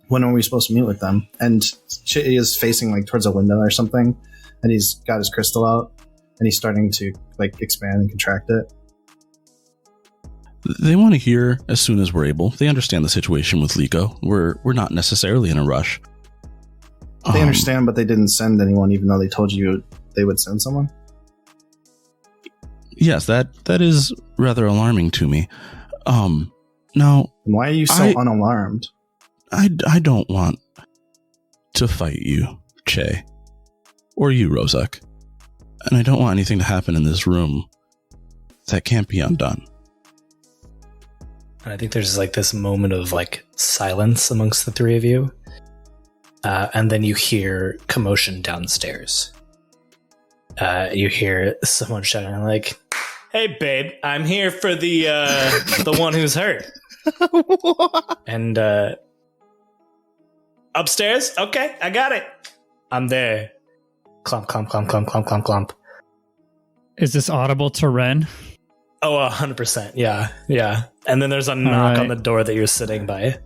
When are we supposed to meet with them? And Che is facing like towards a window or something, and he's got his crystal out, and he's starting to like expand and contract it. They want to hear as soon as we're able. They understand the situation with Liko. We're not necessarily in a rush. They understand, but they didn't send anyone, even though they told you they would send someone? Yes, that is rather alarming to me. Now, why are you so unalarmed? I don't want to fight you, Che, or you, Rozak. And I don't want anything to happen in this room that can't be undone. And I think there's like this moment of like silence amongst the three of you. And then you hear commotion downstairs. You hear someone shouting like, "Hey babe, I'm here for the one who's hurt." And upstairs? Okay, I got it. I'm there. Clump, clump, clump, clump, clump, clump, clump. Is this audible to Ren? Oh, 100%. Yeah. And then there's a knock on the door that you're sitting by.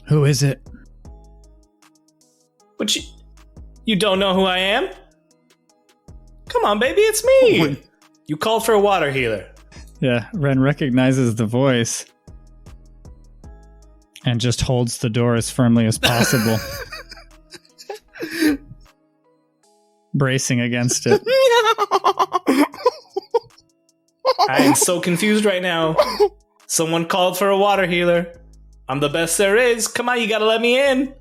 Who is it? But you don't know who I am? Come on, baby, it's me. You called for a water healer. Yeah, Ren recognizes the voice and just holds the door as firmly as possible. Bracing against it. I am so confused right now. Someone called for a water healer. I'm the best there is. Come on, you gotta let me in.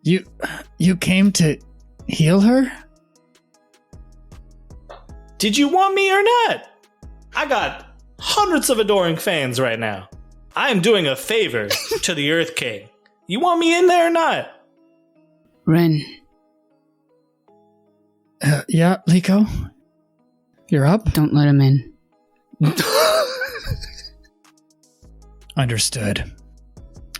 You came to heal her? Did you want me or not? I got hundreds of adoring fans right now. I am doing a favor to the Earth King. You want me in there or not? Ren. Yeah, Liko? You're up? Don't let him in. Understood.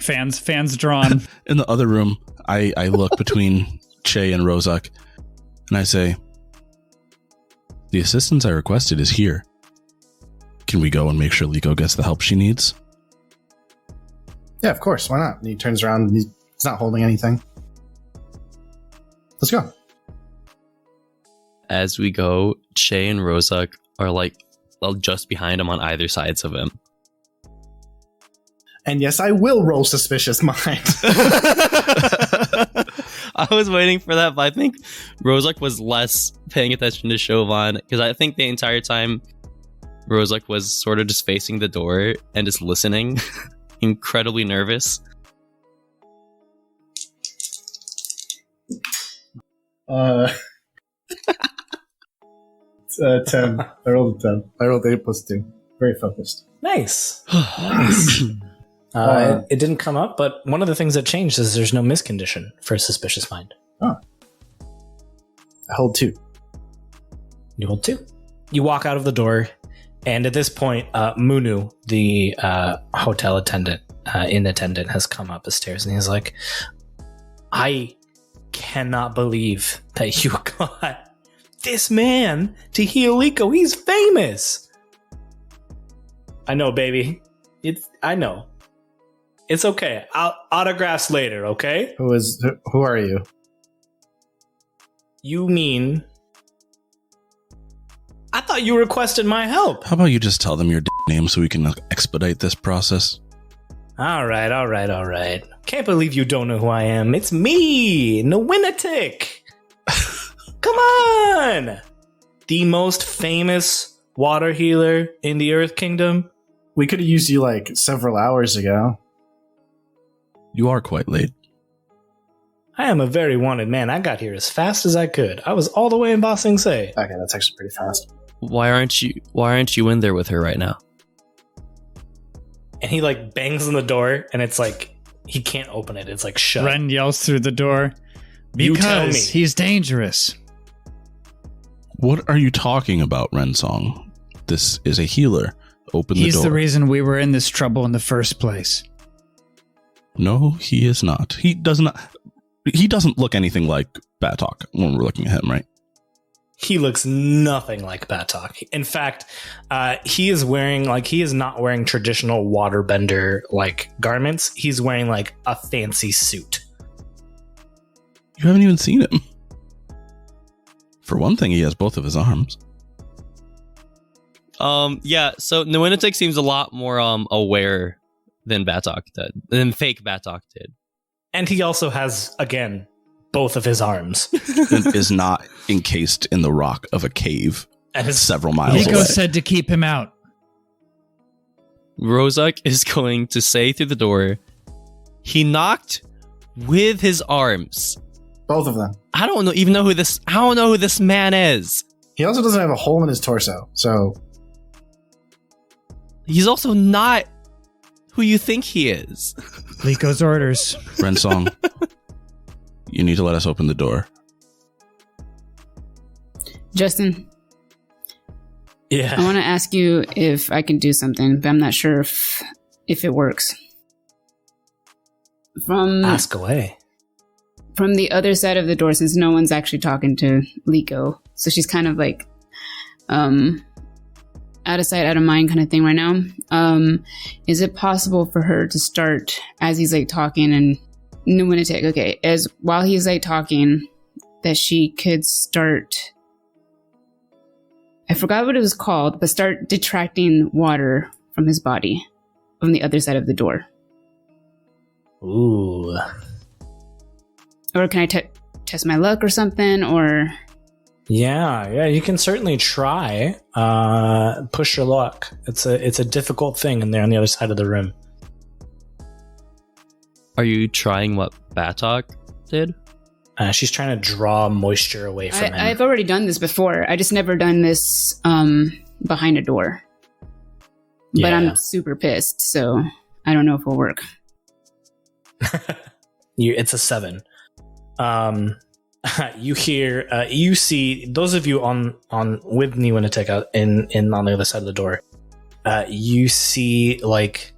Fans drawn. In the other room, I look between Che and Rozak, and I say, the assistance I requested is here. Can we go and make sure Liko gets the help she needs? Yeah, of course. Why not? And he turns around. He's not holding anything. Let's go. As we go, Che and Rozak are like just behind him on either sides of him. And yes, I will roll suspicious mind. I was waiting for that, but I think Rozak was less paying attention to Sho Bon, because I think the entire time Rozak was sort of just facing the door and just listening, incredibly nervous. 10. I rolled a 10. I rolled 8 plus 2. Very focused. Nice. It didn't come up, but one of the things that changed is there's no miscondition for a suspicious mind. Oh. I hold 2. You hold 2. You walk out of the door, and at this point, Munu, the hotel attendant, inn attendant, has come up the stairs, and he's like, I cannot believe that you got this man to heal Liko. He's famous. I know, baby. I know. It's okay. Autographs later, okay? Who are you? You mean... I thought you requested my help. How about you just tell them your name so we can expedite this process? All right. Can't believe you don't know who I am. It's me, Nwinitik. Come on! The most famous water healer in the Earth Kingdom. We could have used you like several hours ago. You are quite late. I am a very wanted man. I got here as fast as I could. I was all the way in Ba Sing Se. Okay, that's actually pretty fast. Why aren't you in there with her right now? And he like bangs on the door, and it's like he can't open it. It's like shut. Ren yells through the door. You tell me. Because he's dangerous. What are you talking about, Rensong? This is a healer. Open the door. He's the reason we were in this trouble in the first place. No, he is not. He doesn't look anything like Batok when we're looking at him, right? He looks nothing like Batok. In fact, he is not wearing traditional waterbender like garments. He's wearing like a fancy suit. You haven't even seen him. For one thing, he has both of his arms. Yeah, so Nwinitik seems a lot more aware than fake Batok did. And he also has, again, both of his arms. And is not encased in the rock of a cave And several miles Liko away. said to keep him out. Rozak is going to say through the door, he knocked with his arms. Both of them. I don't know who this man is. He also doesn't have a hole in his torso, so He's also not who you think he is. Liko's orders. Rensong, you need to let us open the door. Justin, I Yeah. want to ask you if I can do something, but I'm not sure if it works. Ask away. From the other side of the door, since no one's actually talking to Liko, so she's kind of like out of sight, out of mind kind of thing right now. Is it possible for her to start as he's like talking and Nwinitik, okay, as while he's like talking, that she could start, I forgot what it was called, but start detracting water from his body from the other side of the door? Ooh. Or can I test my luck or something? Or Yeah, you can certainly try. Push your luck. It's a difficult thing in there on the other side of the room. Are you trying what Batok did? She's trying to draw moisture away from him. I've already done this before. I just never done this behind a door. But Yeah. I'm super pissed, so I don't know if it'll work. It's a 7. You hear, you see, those of you on with Nwinitik out in on the other side of the door, you see like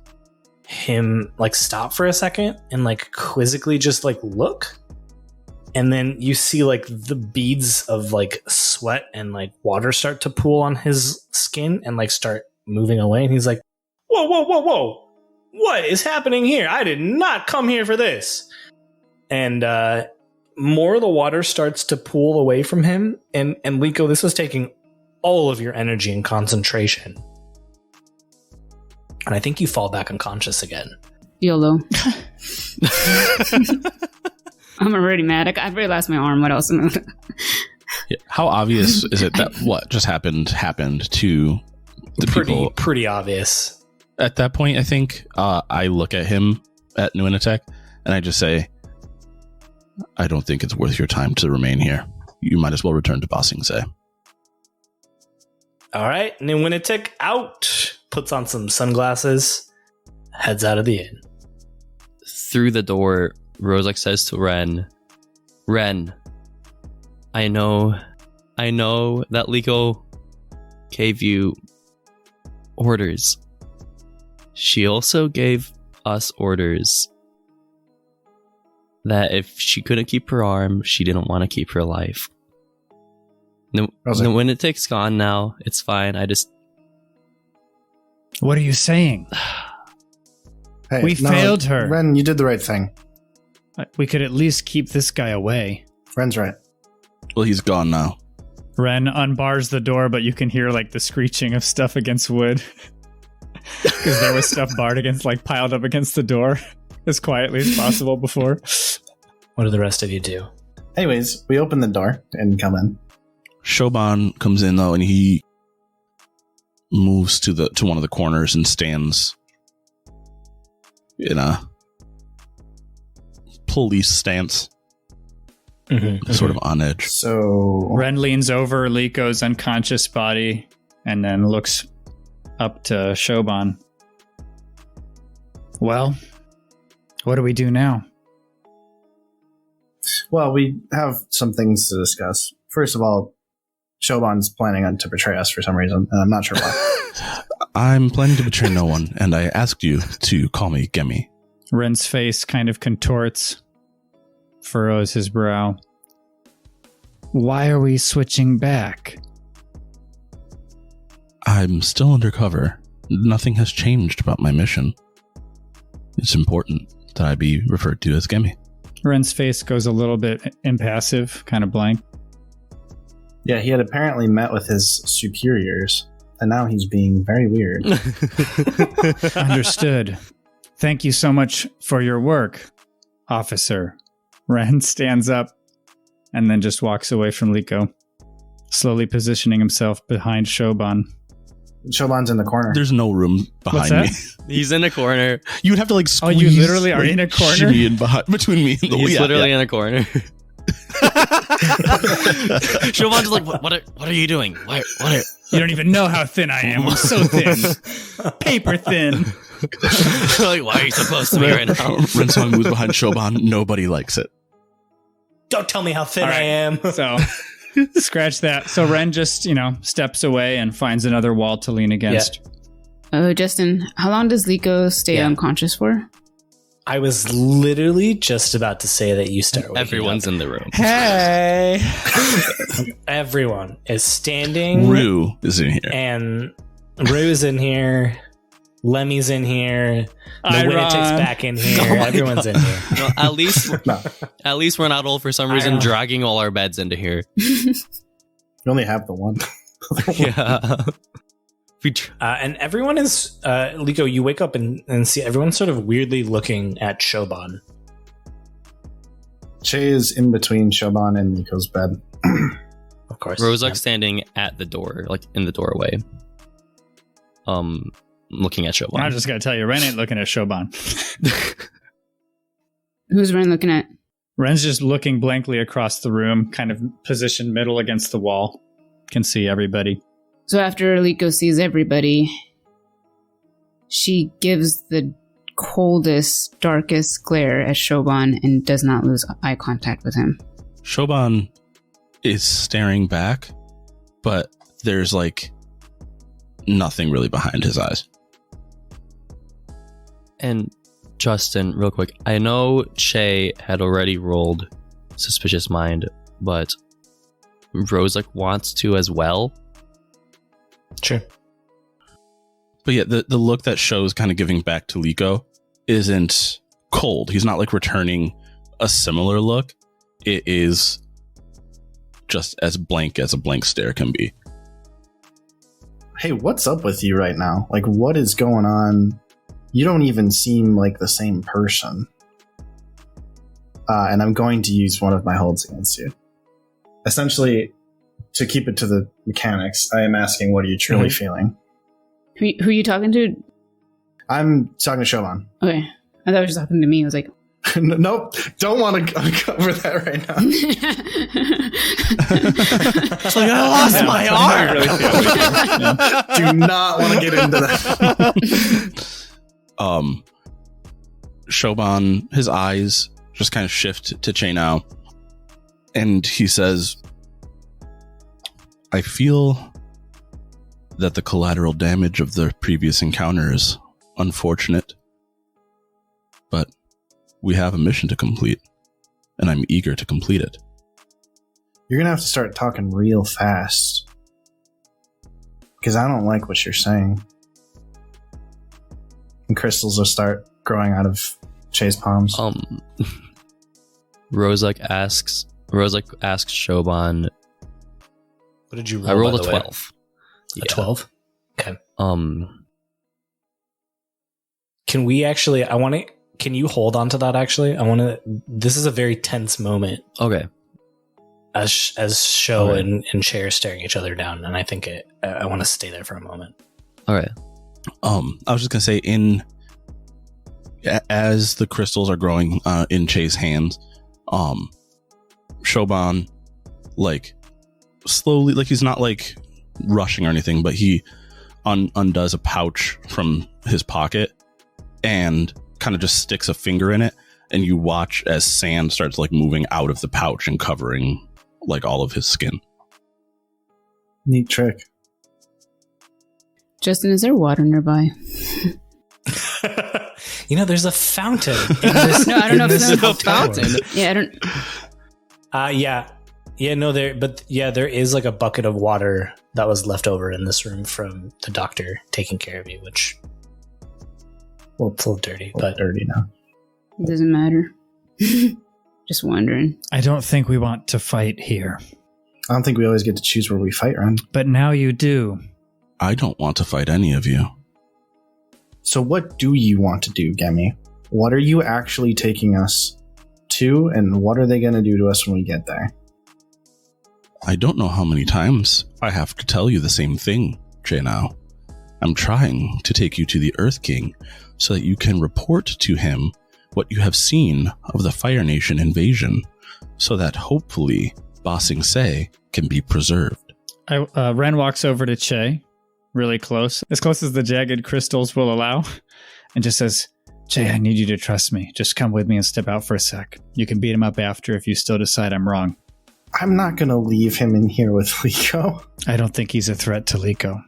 him like stop for a second and like quizzically just like look, and then you see like the beads of like sweat and like water start to pool on his skin and like start moving away, and he's like, whoa, what is happening here? I did not come here for this. And more of the water starts to pool away from him, and Liko, this is taking all of your energy and concentration. And I think you fall back unconscious again. YOLO. I'm already mad. I've already lost my arm. What else? Yeah. How obvious is it that what just happened to the people? Pretty obvious. At that point, I think I look at him, at Nwinitek, and I just say, I don't think it's worth your time to remain here. You might as well return to Ba Sing Se. All right, Nwinitik out. Puts on some sunglasses. Heads out of the inn. Through the door, Rozak says to Ren, I know that Liko gave you orders. She also gave us orders that if she couldn't keep her arm, she didn't want to keep her life. No, when it takes gone now, it's fine. What are you saying? Hey, We failed her. Ren, you did the right thing. We could at least keep this guy away. Ren's right. Well, he's gone now. Ren unbars the door, but you can hear like the screeching of stuff against wood. Because there was stuff barred against, like piled up against the door as quietly as possible before. What do the rest of you do? Anyways, we open the door and come in. Sho Bon comes in though, and he moves to one of the corners and stands in a police stance, sort of on edge. So Ren leans over Liko's unconscious body and then looks up to Sho Bon. Well, what do we do now? Well, we have some things to discuss. First of all, Sho Bon's planning to betray us for some reason, and I'm not sure why. I'm planning to betray no one, and I asked you to call me Gemi. Ren's face kind of contorts, furrows his brow. Why are we switching back? I'm still undercover. Nothing has changed about my mission. It's important that I be referred to as Gemi. Ren's face goes a little bit impassive, kind of blank. Yeah, he had apparently met with his superiors, and now he's being very weird. Understood. Thank you so much for your work, officer. Ren stands up and then just walks away from Liko, slowly positioning himself behind Sho Bon. Sho Bon's in the corner. There's no room behind me. He's in a corner. You would have to like squeeze. Oh, you literally are in a corner? shimmy in between me and the He's literally in a corner. Shovan's like, what are you doing? What are You don't even know how thin I am. I'm so thin. Paper thin. like, why are you supposed to be right now? Rensong moves behind Sho Bon. Nobody likes it. Don't tell me how thin All right. I am. So, scratch that. So Ren just, steps away and finds another wall to lean against. Justin, how long does Liko stay unconscious for? I was literally just about to say that you start. Everyone's in the room. Hey! Everyone is standing. Rue is in here. And Rue's in here. Lemmy's in here. The Winnetick's back in here. Everyone's in here. Well, at least we're not all for some reason dragging all our beds into here. You only have the one. Yeah. And everyone is, Liko, you wake up and see everyone sort of weirdly looking at Sho Bon. Shay is in between Sho Bon and Liko's bed. Of course. Rozak's standing at the door, like in the doorway. Looking at Sho Bon. I just gotta tell you, Ren ain't looking at Sho Bon. Who's Ren looking at? Ren's just looking blankly across the room, kind of positioned middle against the wall. Can see everybody. So after Liko sees everybody, she gives the coldest, darkest glare at Sho Bon and does not lose eye contact with him. Sho Bon is staring back, but there's like nothing really behind his eyes. And Justin, real quick, I know Shay had already rolled Suspicious Mind, but Rozak wants to as well. Sure. But yeah, the look that Sho's kind of giving back to Liko isn't cold. He's not like returning a similar look. It is just as blank as a blank stare can be. Hey, what's up with you right now? Like, what is going on? You don't even seem like the same person. And I'm going to use one of my holds against you. Essentially, to keep it to the mechanics, I am asking, what are you truly feeling? Who are you talking to? I'm talking to Sho Bon. Okay. I thought you were just talking to me. I was like... Nope. Don't want to uncover that right now. It's like, I lost my arm. Do not want to get into that. Sho Bon, his eyes just kind of shift to Che now, and he says, I feel that the collateral damage of the previous encounter is unfortunate, but we have a mission to complete, and I'm eager to complete it. You're going to have to start talking real fast. Because I don't like what you're saying. And crystals will start growing out of Che's palms. Rozak asks Sho Bon. What did you roll? I rolled by a the way? 12. A 12? Okay. Can we actually, can you hold on to that actually? This is a very tense moment. Okay. As Sho and Che are staring each other down, and I think I want to stay there for a moment. All right. I was just gonna say, as the crystals are growing in Che's hands, Sho Bon, like, slowly, like, he's not like rushing or anything, but he undoes a pouch from his pocket and kind of just sticks a finger in it, and you watch as sand starts like moving out of the pouch and covering like all of his skin. Neat trick. Justin, is there water nearby? There's a fountain. No, I don't know if there's a fountain. Yeah, I don't. There is like a bucket of water that was left over in this room from the doctor taking care of you, which, well, it's a little dirty, but dirty now. It doesn't matter. Just wondering. I don't think we want to fight here. I don't think we always get to choose where we fight, Ren. But now you do. I don't want to fight any of you. So what do you want to do, Gemi? What are you actually taking us to, and what are they going to do to us when we get there? I don't know how many times I have to tell you the same thing, Janao. I'm trying to take you to the Earth King so that you can report to him what you have seen of the Fire Nation invasion, so that hopefully Ba Sing Se can be preserved. Ren walks over to Che, really close as the jagged crystals will allow, and just says, Che, I need you to trust me. Just come with me and step out for a sec. You can beat him up after if you still decide I'm wrong. I'm not going to leave him in here with Liko. I don't think he's a threat to Liko.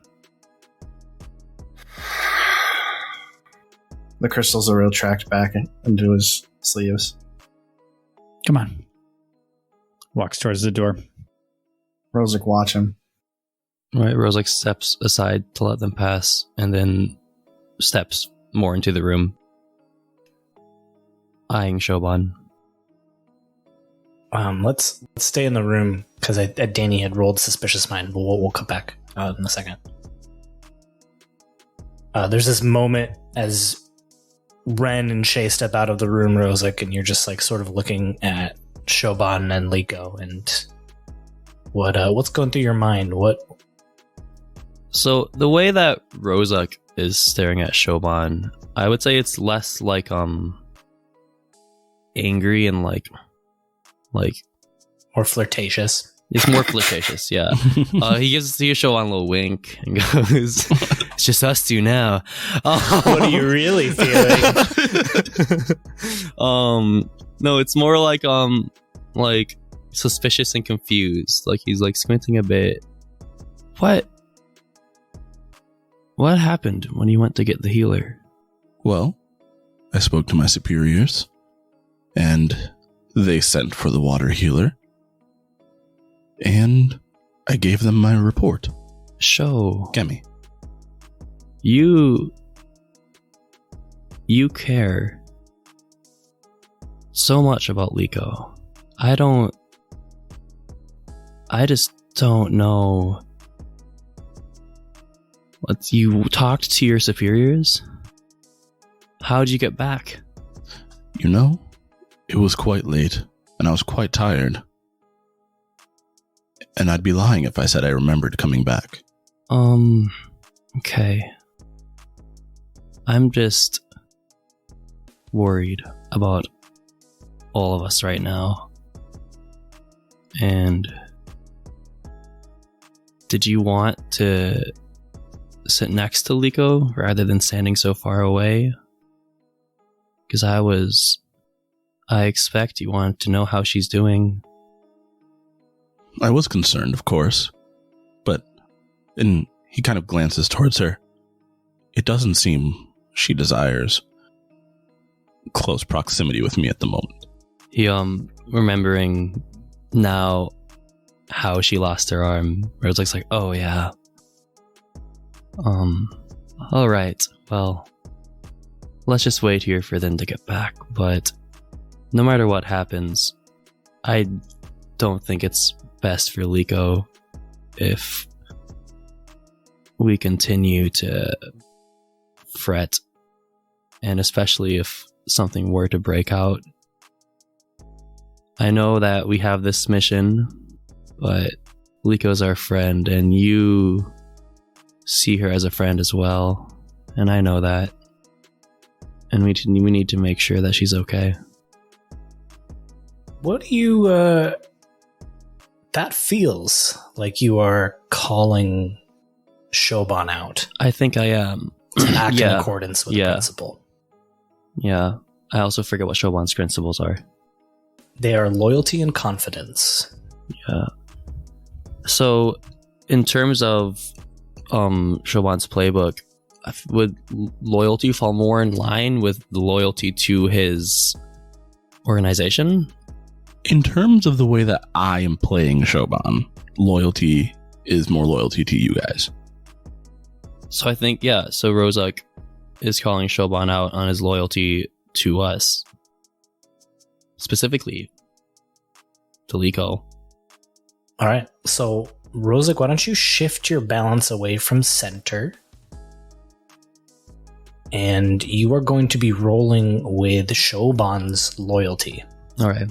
The crystals are retract back into his sleeves. Come on. Walks towards the door. Rozak, watch him. Right, Rozak steps aside to let them pass, and then steps more into the room, eyeing Sho Bon. Let's stay in the room because Danny had rolled suspicious mind. We'll come back in a second. There's this moment as Ren and Che step out of the room, Rozak, and you're just like sort of looking at Sho Bon and Liko, and what's going through your mind? So the way that Rozak is staring at Sho Bon, I would say it's less like angry and like or flirtatious. It's more flirtatious, yeah. He gives Sho Bon a little wink and goes, "It's just us two now." What are you really feeling? No, it's more like suspicious and confused. Like he's like squinting a bit. What happened when you went to get the healer? Well, I spoke to my superiors, and they sent for the water healer, and I gave them my report. Sho, Gemi, you care so much about Liko. I just don't know. What, you talked to your superiors? How'd you get back? You know, it was quite late, and I was quite tired. And I'd be lying if I said I remembered coming back. Okay. I'm just worried about all of us right now. And did you want to sit next to Liko rather than standing so far away? Because I expect you wanted to know how she's doing. I was concerned, of course, and he kind of glances towards her. It doesn't seem she desires close proximity with me at the moment. He, remembering now how she lost her arm. Rosalie's like, oh yeah. All right. Well, let's just wait here for them to get back. But no matter what happens, I don't think it's best for Liko if we continue to fret, and especially if something were to break out. I know that we have this mission, but Liko's our friend, and you see her as a friend as well, and I know that. And we need to make sure that she's okay. What do you... that feels like you are calling Sho Bon out I think I am. to act in accordance with the principle. Yeah. I also forget what Sho Bon's principles are. They are loyalty and confidence. Yeah. So, in terms of Sho Bon's playbook, would loyalty fall more in line with the loyalty to his organization? In terms of the way that I am playing Sho Bon, loyalty is more loyalty to you guys. So I think, so Rozak is calling Sho Bon out on his loyalty to us. Specifically to Liko. All right. So, Rozak, why don't you shift your balance away from center? And you are going to be rolling with Sho Bon's loyalty. All right.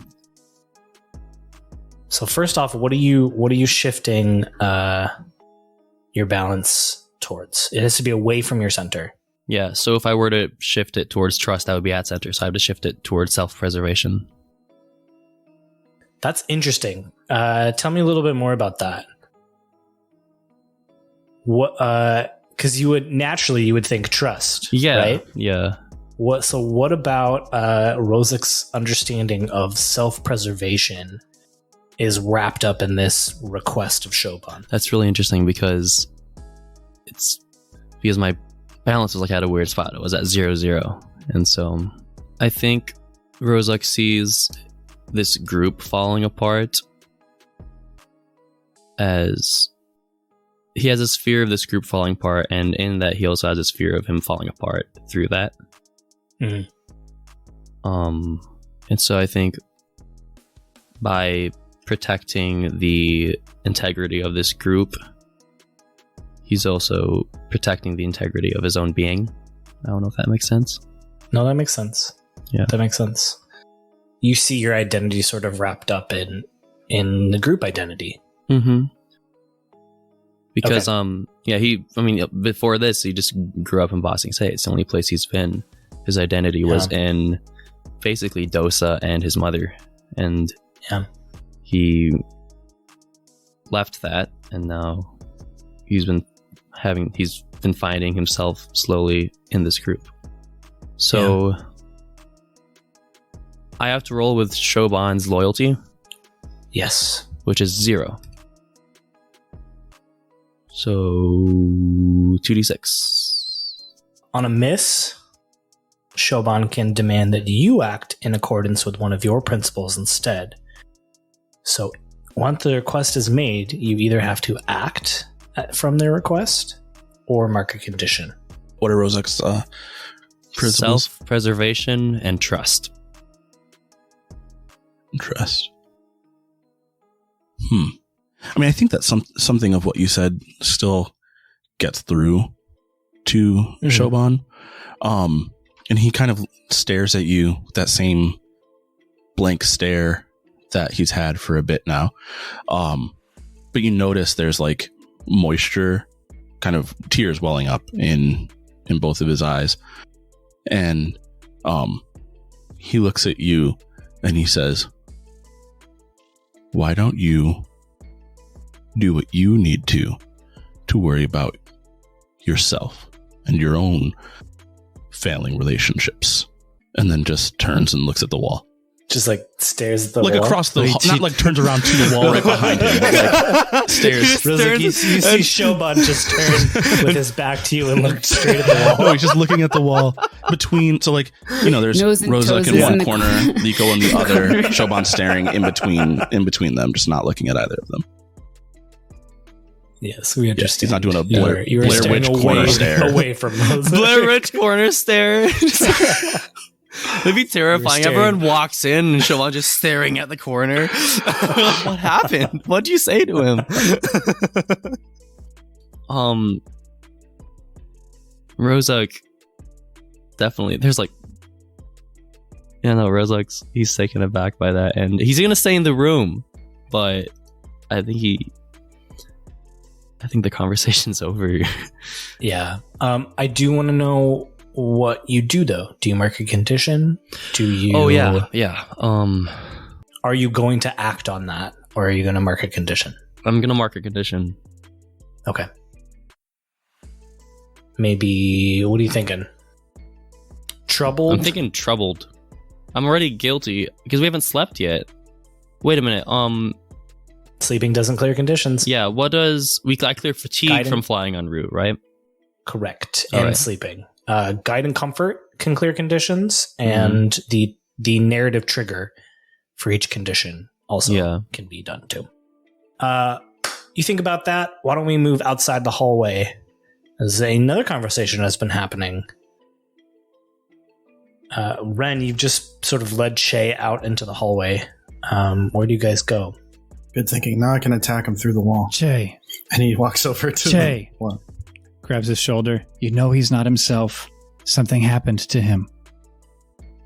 So first off, what are you shifting your balance towards? It has to be away from your center. Yeah, so if I were to shift it towards trust, I would be at center. So I have to shift it towards self-preservation. That's interesting. Tell me a little bit more about that. What? Because you would think trust. Yeah. Right? Yeah. What about Rozak's understanding of self-preservation is wrapped up in this request of Sho Bon? That's really interesting because my balance was at a weird spot. It was at 0-0. And so I think Rozak sees this group falling apart as he has this fear of this group falling apart, and in that he also has this fear of him falling apart through that. Mm-hmm. And so I think by protecting the integrity of this group, he's also protecting the integrity of his own being. I don't know if that makes sense. No, that makes sense. Yeah. That makes sense. You see your identity sort of wrapped up in the group identity. Mm-hmm. Because, before this, he just grew up in Ba Sing Se. It's the only place he's been. His identity was in basically Dosa and his mother. And he left that, and now he's been finding himself slowly in this group. So I have to roll with Sho Bon's loyalty. Yes. Which is 0. So 2d6. On a miss, Sho Bon can demand that you act in accordance with one of your principles instead. So once the request is made, you either have to act from their request or mark a condition. What are Rozak's principles? Self-preservation and trust. Trust. I mean, I think that something of what you said still gets through to Sho Bon. And he kind of stares at you with that same blank stare that he's had for a bit now. But you notice there's like moisture, kind of tears welling up in both of his eyes. And he looks at you and he says, "Why don't you do what you need to worry about yourself and your own failing relationships?" And then just turns and looks at the wall. Just like stares at the like wall? Across the hall, not like turns around to the wall right behind him, but like stares. Like you see Sho Bon just turn with his back to you and look straight at the wall. No, he's just looking at the wall between. So like, there's Rozak in one corner, Liko in the other, Sho Bon staring in between them, just not looking at either of them. Yes, we understand. He's not doing a Blair Blair Witch corner stare. away from those. Blair Witch corner stare. It'd be terrifying. Everyone walks in and Sho Bon just staring at the corner. What happened? What'd you say to him? Rozak, definitely. There's like, Rozak's, he's taken aback by that, and he's gonna stay in the room, but I think the conversation's over. Yeah. I do want to know what you do, though. Do you mark a condition? Do you? Oh yeah. Are you going to act on that, or are you going to mark a condition? I'm gonna mark a condition. Okay. Maybe. What are you thinking? Troubled. I'm thinking troubled. I'm already guilty because we haven't slept yet. Wait a minute. Sleeping doesn't clear conditions. Yeah. What does I clear fatigue from flying en route, right? Correct. All and right. Sleeping. Guide and comfort can clear conditions, and the narrative trigger for each condition also can be done too. You think about that. Why don't we move outside the hallway? As another conversation has been happening. Ren, you've just sort of led Shay out into the hallway. Where do you guys go? Good thinking. Now I can attack him through the wall. Jay. And he walks over to Jay. him. What? Grabs his shoulder. You know he's not himself. Something happened to him.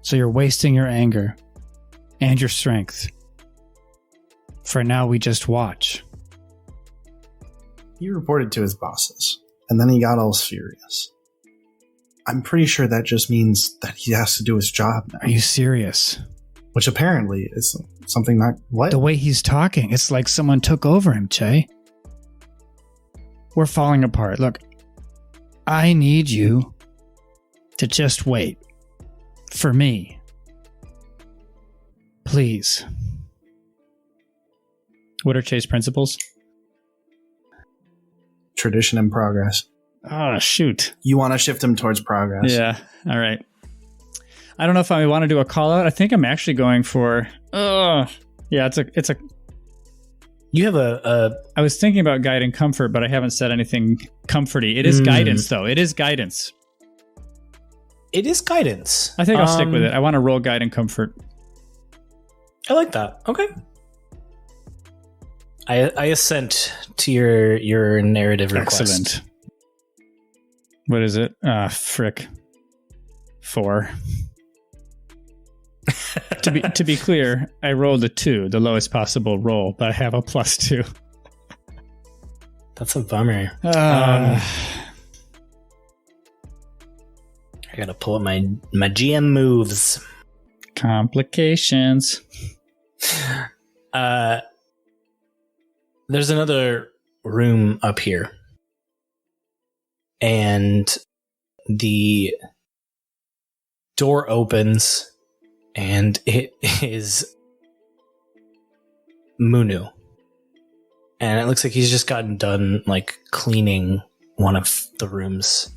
So you're wasting your anger and your strength. For now, we just watch. He reported to his bosses, and then he got all furious. I'm pretty sure that just means that he has to do his job now. Are you serious? Which apparently is something not... What? The way he's talking, it's like someone took over him, Jay. We're falling apart. Look, I need you to just wait. For me. Please. What are Chay's principles? Tradition and progress. Oh, shoot. You want to shift him towards progress. Yeah. All right. I don't know if I want to do a call out. I think I'm actually going for. Yeah, it's a. You have a. I was thinking about guide and comfort, but I haven't said anything comforty. It is guidance, though. It is guidance. It is guidance. I think I'll stick with it. I want to roll guide and comfort. I like that. Okay. I assent to your narrative request. Excellent. What is it? Frick. 4. To be clear, I rolled a 2, the lowest possible roll, but I have a +2. That's a bummer. I gotta pull up my GM moves. Complications. There's another room up here. And the door opens, and it is Munu. And it looks like he's just gotten done, like, cleaning one of the rooms.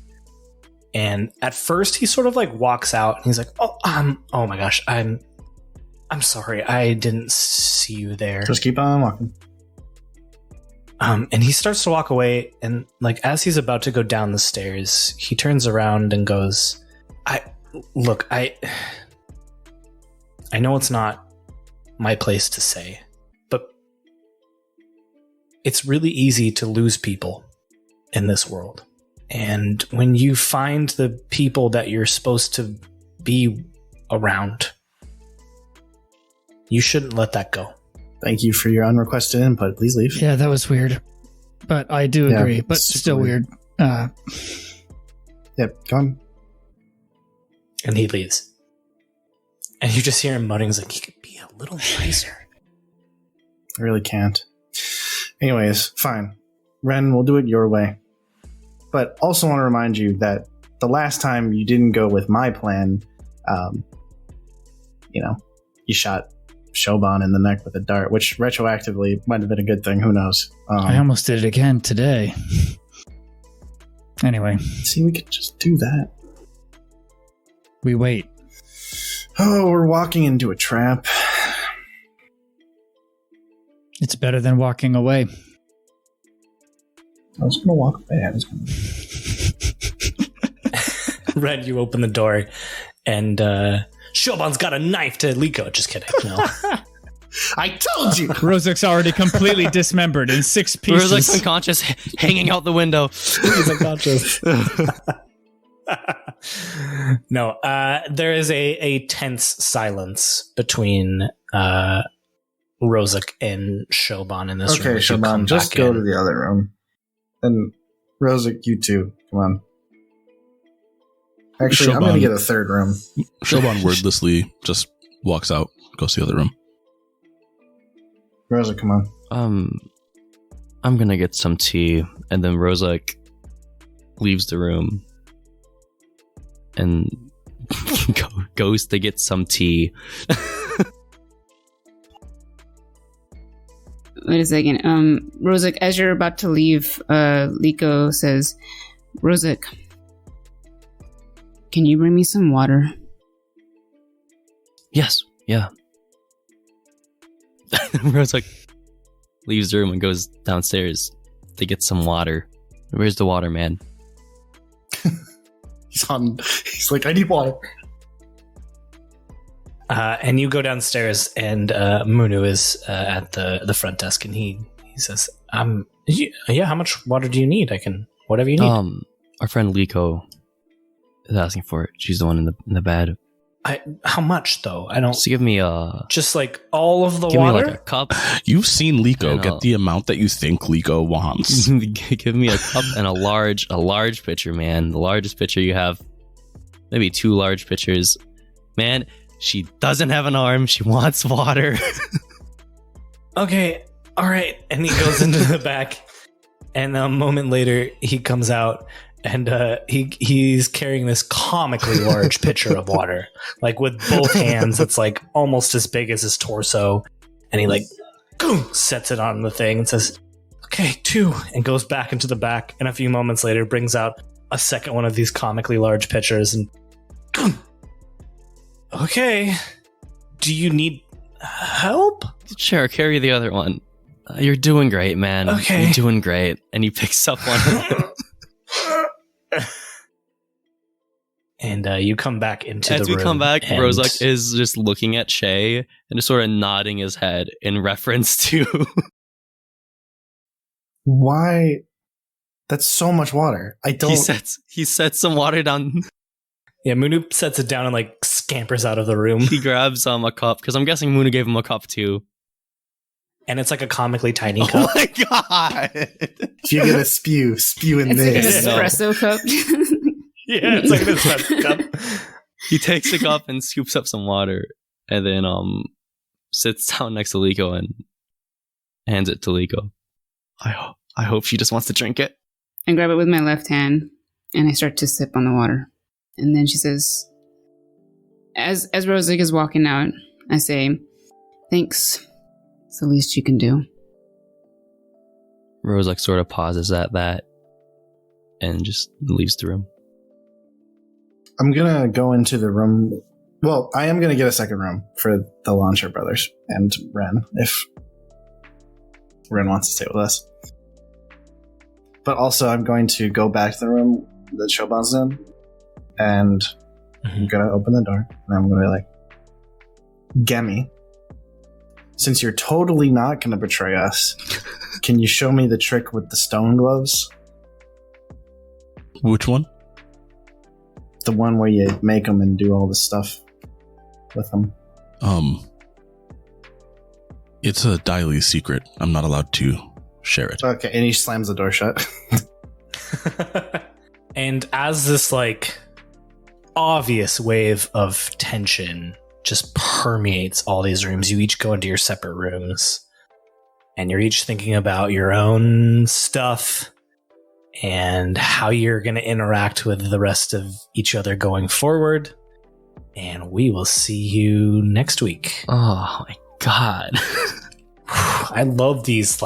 And at first, he sort of, like, walks out, and he's like, oh my gosh, I'm sorry, I didn't see you there. Just keep on walking. And he starts to walk away, and like as he's about to go down the stairs, he turns around and goes, I know it's not my place to say, but it's really easy to lose people in this world. And when you find the people that you're supposed to be around, you shouldn't let that go. Thank you for your unrequested input. Please leave. Yeah, that was weird. But I do agree. But still weird. Yep, come. And he leaves. And you just hear him muttering, he's like, he could be a little nicer. I really can't. Anyways, fine. Ren, we'll do it your way. But also want to remind you that the last time you didn't go with my plan, you shot Sho Bon in the neck with a dart, which retroactively might have been a good thing. Who knows? I almost did it again today. Anyway. See, we could just do that. We wait. Oh, we're walking into a trap. It's better than walking away. I was gonna walk away. I was gonna... Red, you open the door, and Sho Bon's got a knife to Liko. Just kidding. No. I told you. Rozek's already completely dismembered in 6 pieces. Rozek's unconscious, hanging out the window. He's unconscious. No, there is a tense silence between Rozek and Sho Bon in this room. Okay, Sho Bon, just go to the other room. And Rozek, you too. Come on. Actually, I'm going to get a third room. Sho Bon wordlessly just walks out, goes to the other room. Rozek, come on. I'm going to get some tea. And then Rozek leaves the room and goes to get some tea. Wait a second. Rozek, as you're about to leave, Liko says, Rozek, can you bring me some water? Yes, yeah. Rozek leaves the room and goes downstairs to get some water. Where's the water, man? He's like, I need water. And you go downstairs, and Munu is at the front desk, and he says, yeah, how much water do you need? I can, whatever you need. Our friend Liko is asking for it. She's the one in the bed. How much, though? I don't... So give me just like all of the give water? Me like a cup. You've seen Liko get the amount that you think Liko wants. Give me a cup and a large pitcher, man. The largest pitcher you have. Maybe 2 large pitchers. Man, she doesn't have an arm. She wants water. Okay, all right. And he goes into the back, and a moment later, he comes out, and he's carrying this comically large pitcher of water, like with both hands. It's like almost as big as his torso, and he like sets it on the thing and says, "Okay, 2," and goes back into the back. And a few moments later, brings out a second one of these comically large pitchers, and okay, do you need help? Sure, carry the other one. You're doing great, man. Okay. You're doing great. And he picks up one of them. And you come back into the room. As we come back, and Rozek is just looking at Shay and just sort of nodding his head in reference to... Why? That's so much water. I don't... He sets some water down. Yeah, Munu sets it down and like scampers out of the room. He grabs a cup, because I'm guessing Munu gave him a cup too. And it's like a comically tiny cup. Oh my god! If you get a spew in It's this. like an espresso cup. Yeah, it's like an espresso cup. He takes a cup and scoops up some water, and then sits down next to Liko and hands it to Liko. I hope she just wants to drink it. I grab it with my left hand, and I start to sip on the water. And then she says, as Rozek is walking out, I say, thanks. It's the least you can do. Rozek sort of pauses at that and just leaves the room. I'm going to go into the room. Well, I am going to get a second room for the Launcher brothers and Ren, if Ren wants to stay with us. But also, I'm going to go back to the room that Sho Bon's in, and I'm going to open the door, and I'm going to be like, Gemi, since you're totally not going to betray us, can you show me the trick with the stone gloves? Which one? The one where you make them and do all the stuff with them. It's a Diley's secret. I'm not allowed to share it. Okay, and he slams the door shut. And as this like obvious wave of tension just permeates all these rooms, you each go into your separate rooms, and you're each thinking about your own stuff and how you're going to interact with the rest of each other going forward. And we will see you next week. Oh my god. I love these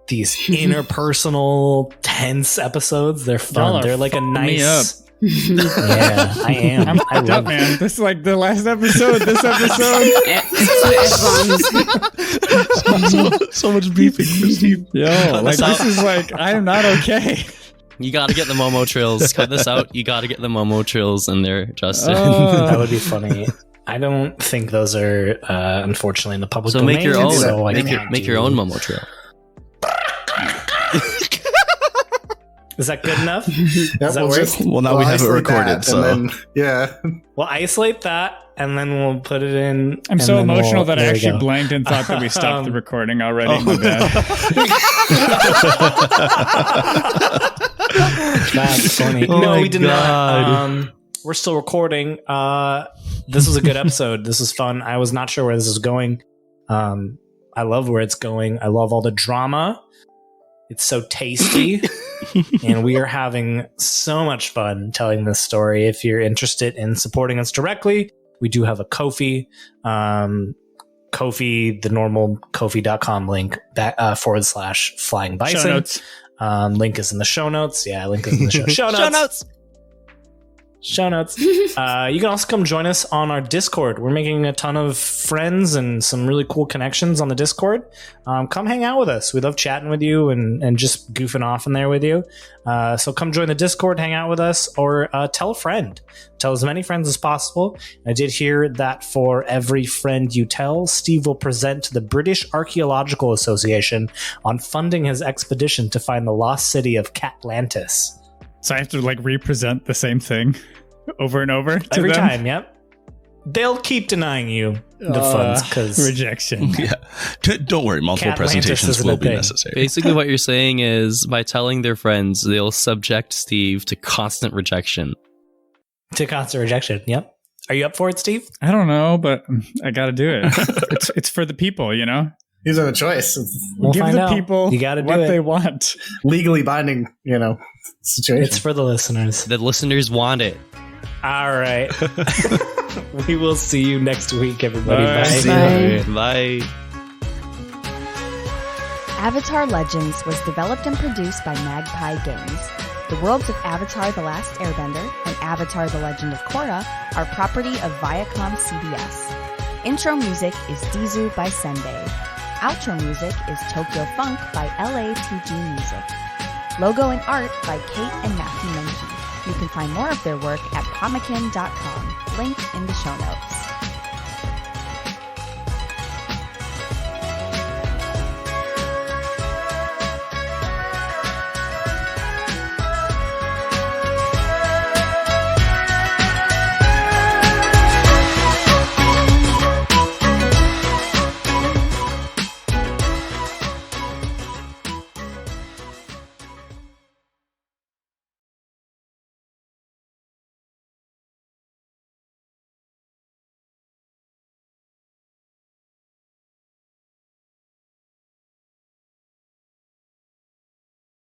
interpersonal tense episodes. They're fun. Y'all are They're like a fucking me nice Yeah, I am. I'm I fucked up, love man. This is like the last episode. This episode. So much beefing for Steve. Yo, like this is like I am not okay. You gotta get the Momo trills. Cut this out. You gotta get the Momo trills in there, Justin. That would be funny. I don't think those are unfortunately in the public So domain. make your own. So I make can't your do- own Momo trill. Is that good enough? Yep, Does that work? Well, now we have it isolate recorded, that, so- and then, yeah. We'll isolate that, and then we'll put it in. I'm and so then emotional that I there we actually go. blanked and thought that we stopped the recording already. My bad. That's funny. Oh No, my we did God. not. We're still recording. This was a good episode. This was fun. I was not sure where this is going. I love where it's going. I love all the drama. It's so tasty. And we are having so much fun telling this story. If you're interested in supporting us directly, we do have a Ko-fi. Ko-fi, the normal Ko-fi.com link /flying bison. Show notes. Link is in the show notes. Yeah, link is in the show notes. Show notes. You can also come join us on our Discord. We're making a ton of friends and some really cool connections on the Discord. Come hang out with us. We love chatting with you and just goofing off in there with you. So come join the Discord, hang out with us, or tell a friend. Tell as many friends as possible. I did hear that for every friend you tell, Steve will present to the British Archaeological Association on funding his expedition to find the lost city of Catlantis. So I have to like represent the same thing over and over to Every them? time, yep. They'll keep denying you the funds because rejection. Yeah. Don't worry, multiple Catlantis presentations isn't will a be thing. necessary. Basically, what you're saying is by telling their friends, they'll subject Steve to constant rejection. to constant rejection. Yep. Are you up for it, Steve? I don't know, but I got to do it. It's for the people, you know. He's in a choice. It's We'll Give find the out. people You gotta do what it. they want. legally binding, situation. It's for the listeners. The listeners want it. All right. We will see you next week, everybody. Bye. Bye. See ya. Bye. Avatar Legends was developed and produced by Magpie Games. The worlds of Avatar The Last Airbender and Avatar The Legend of Korra are property of Viacom CBS. Intro music is Dizu by Sendai. Outro music is Tokyo Funk by LATG Music. Logo and art by Kate and Matthew Menke. You can find more of their work at pomakin.com, link in the show notes.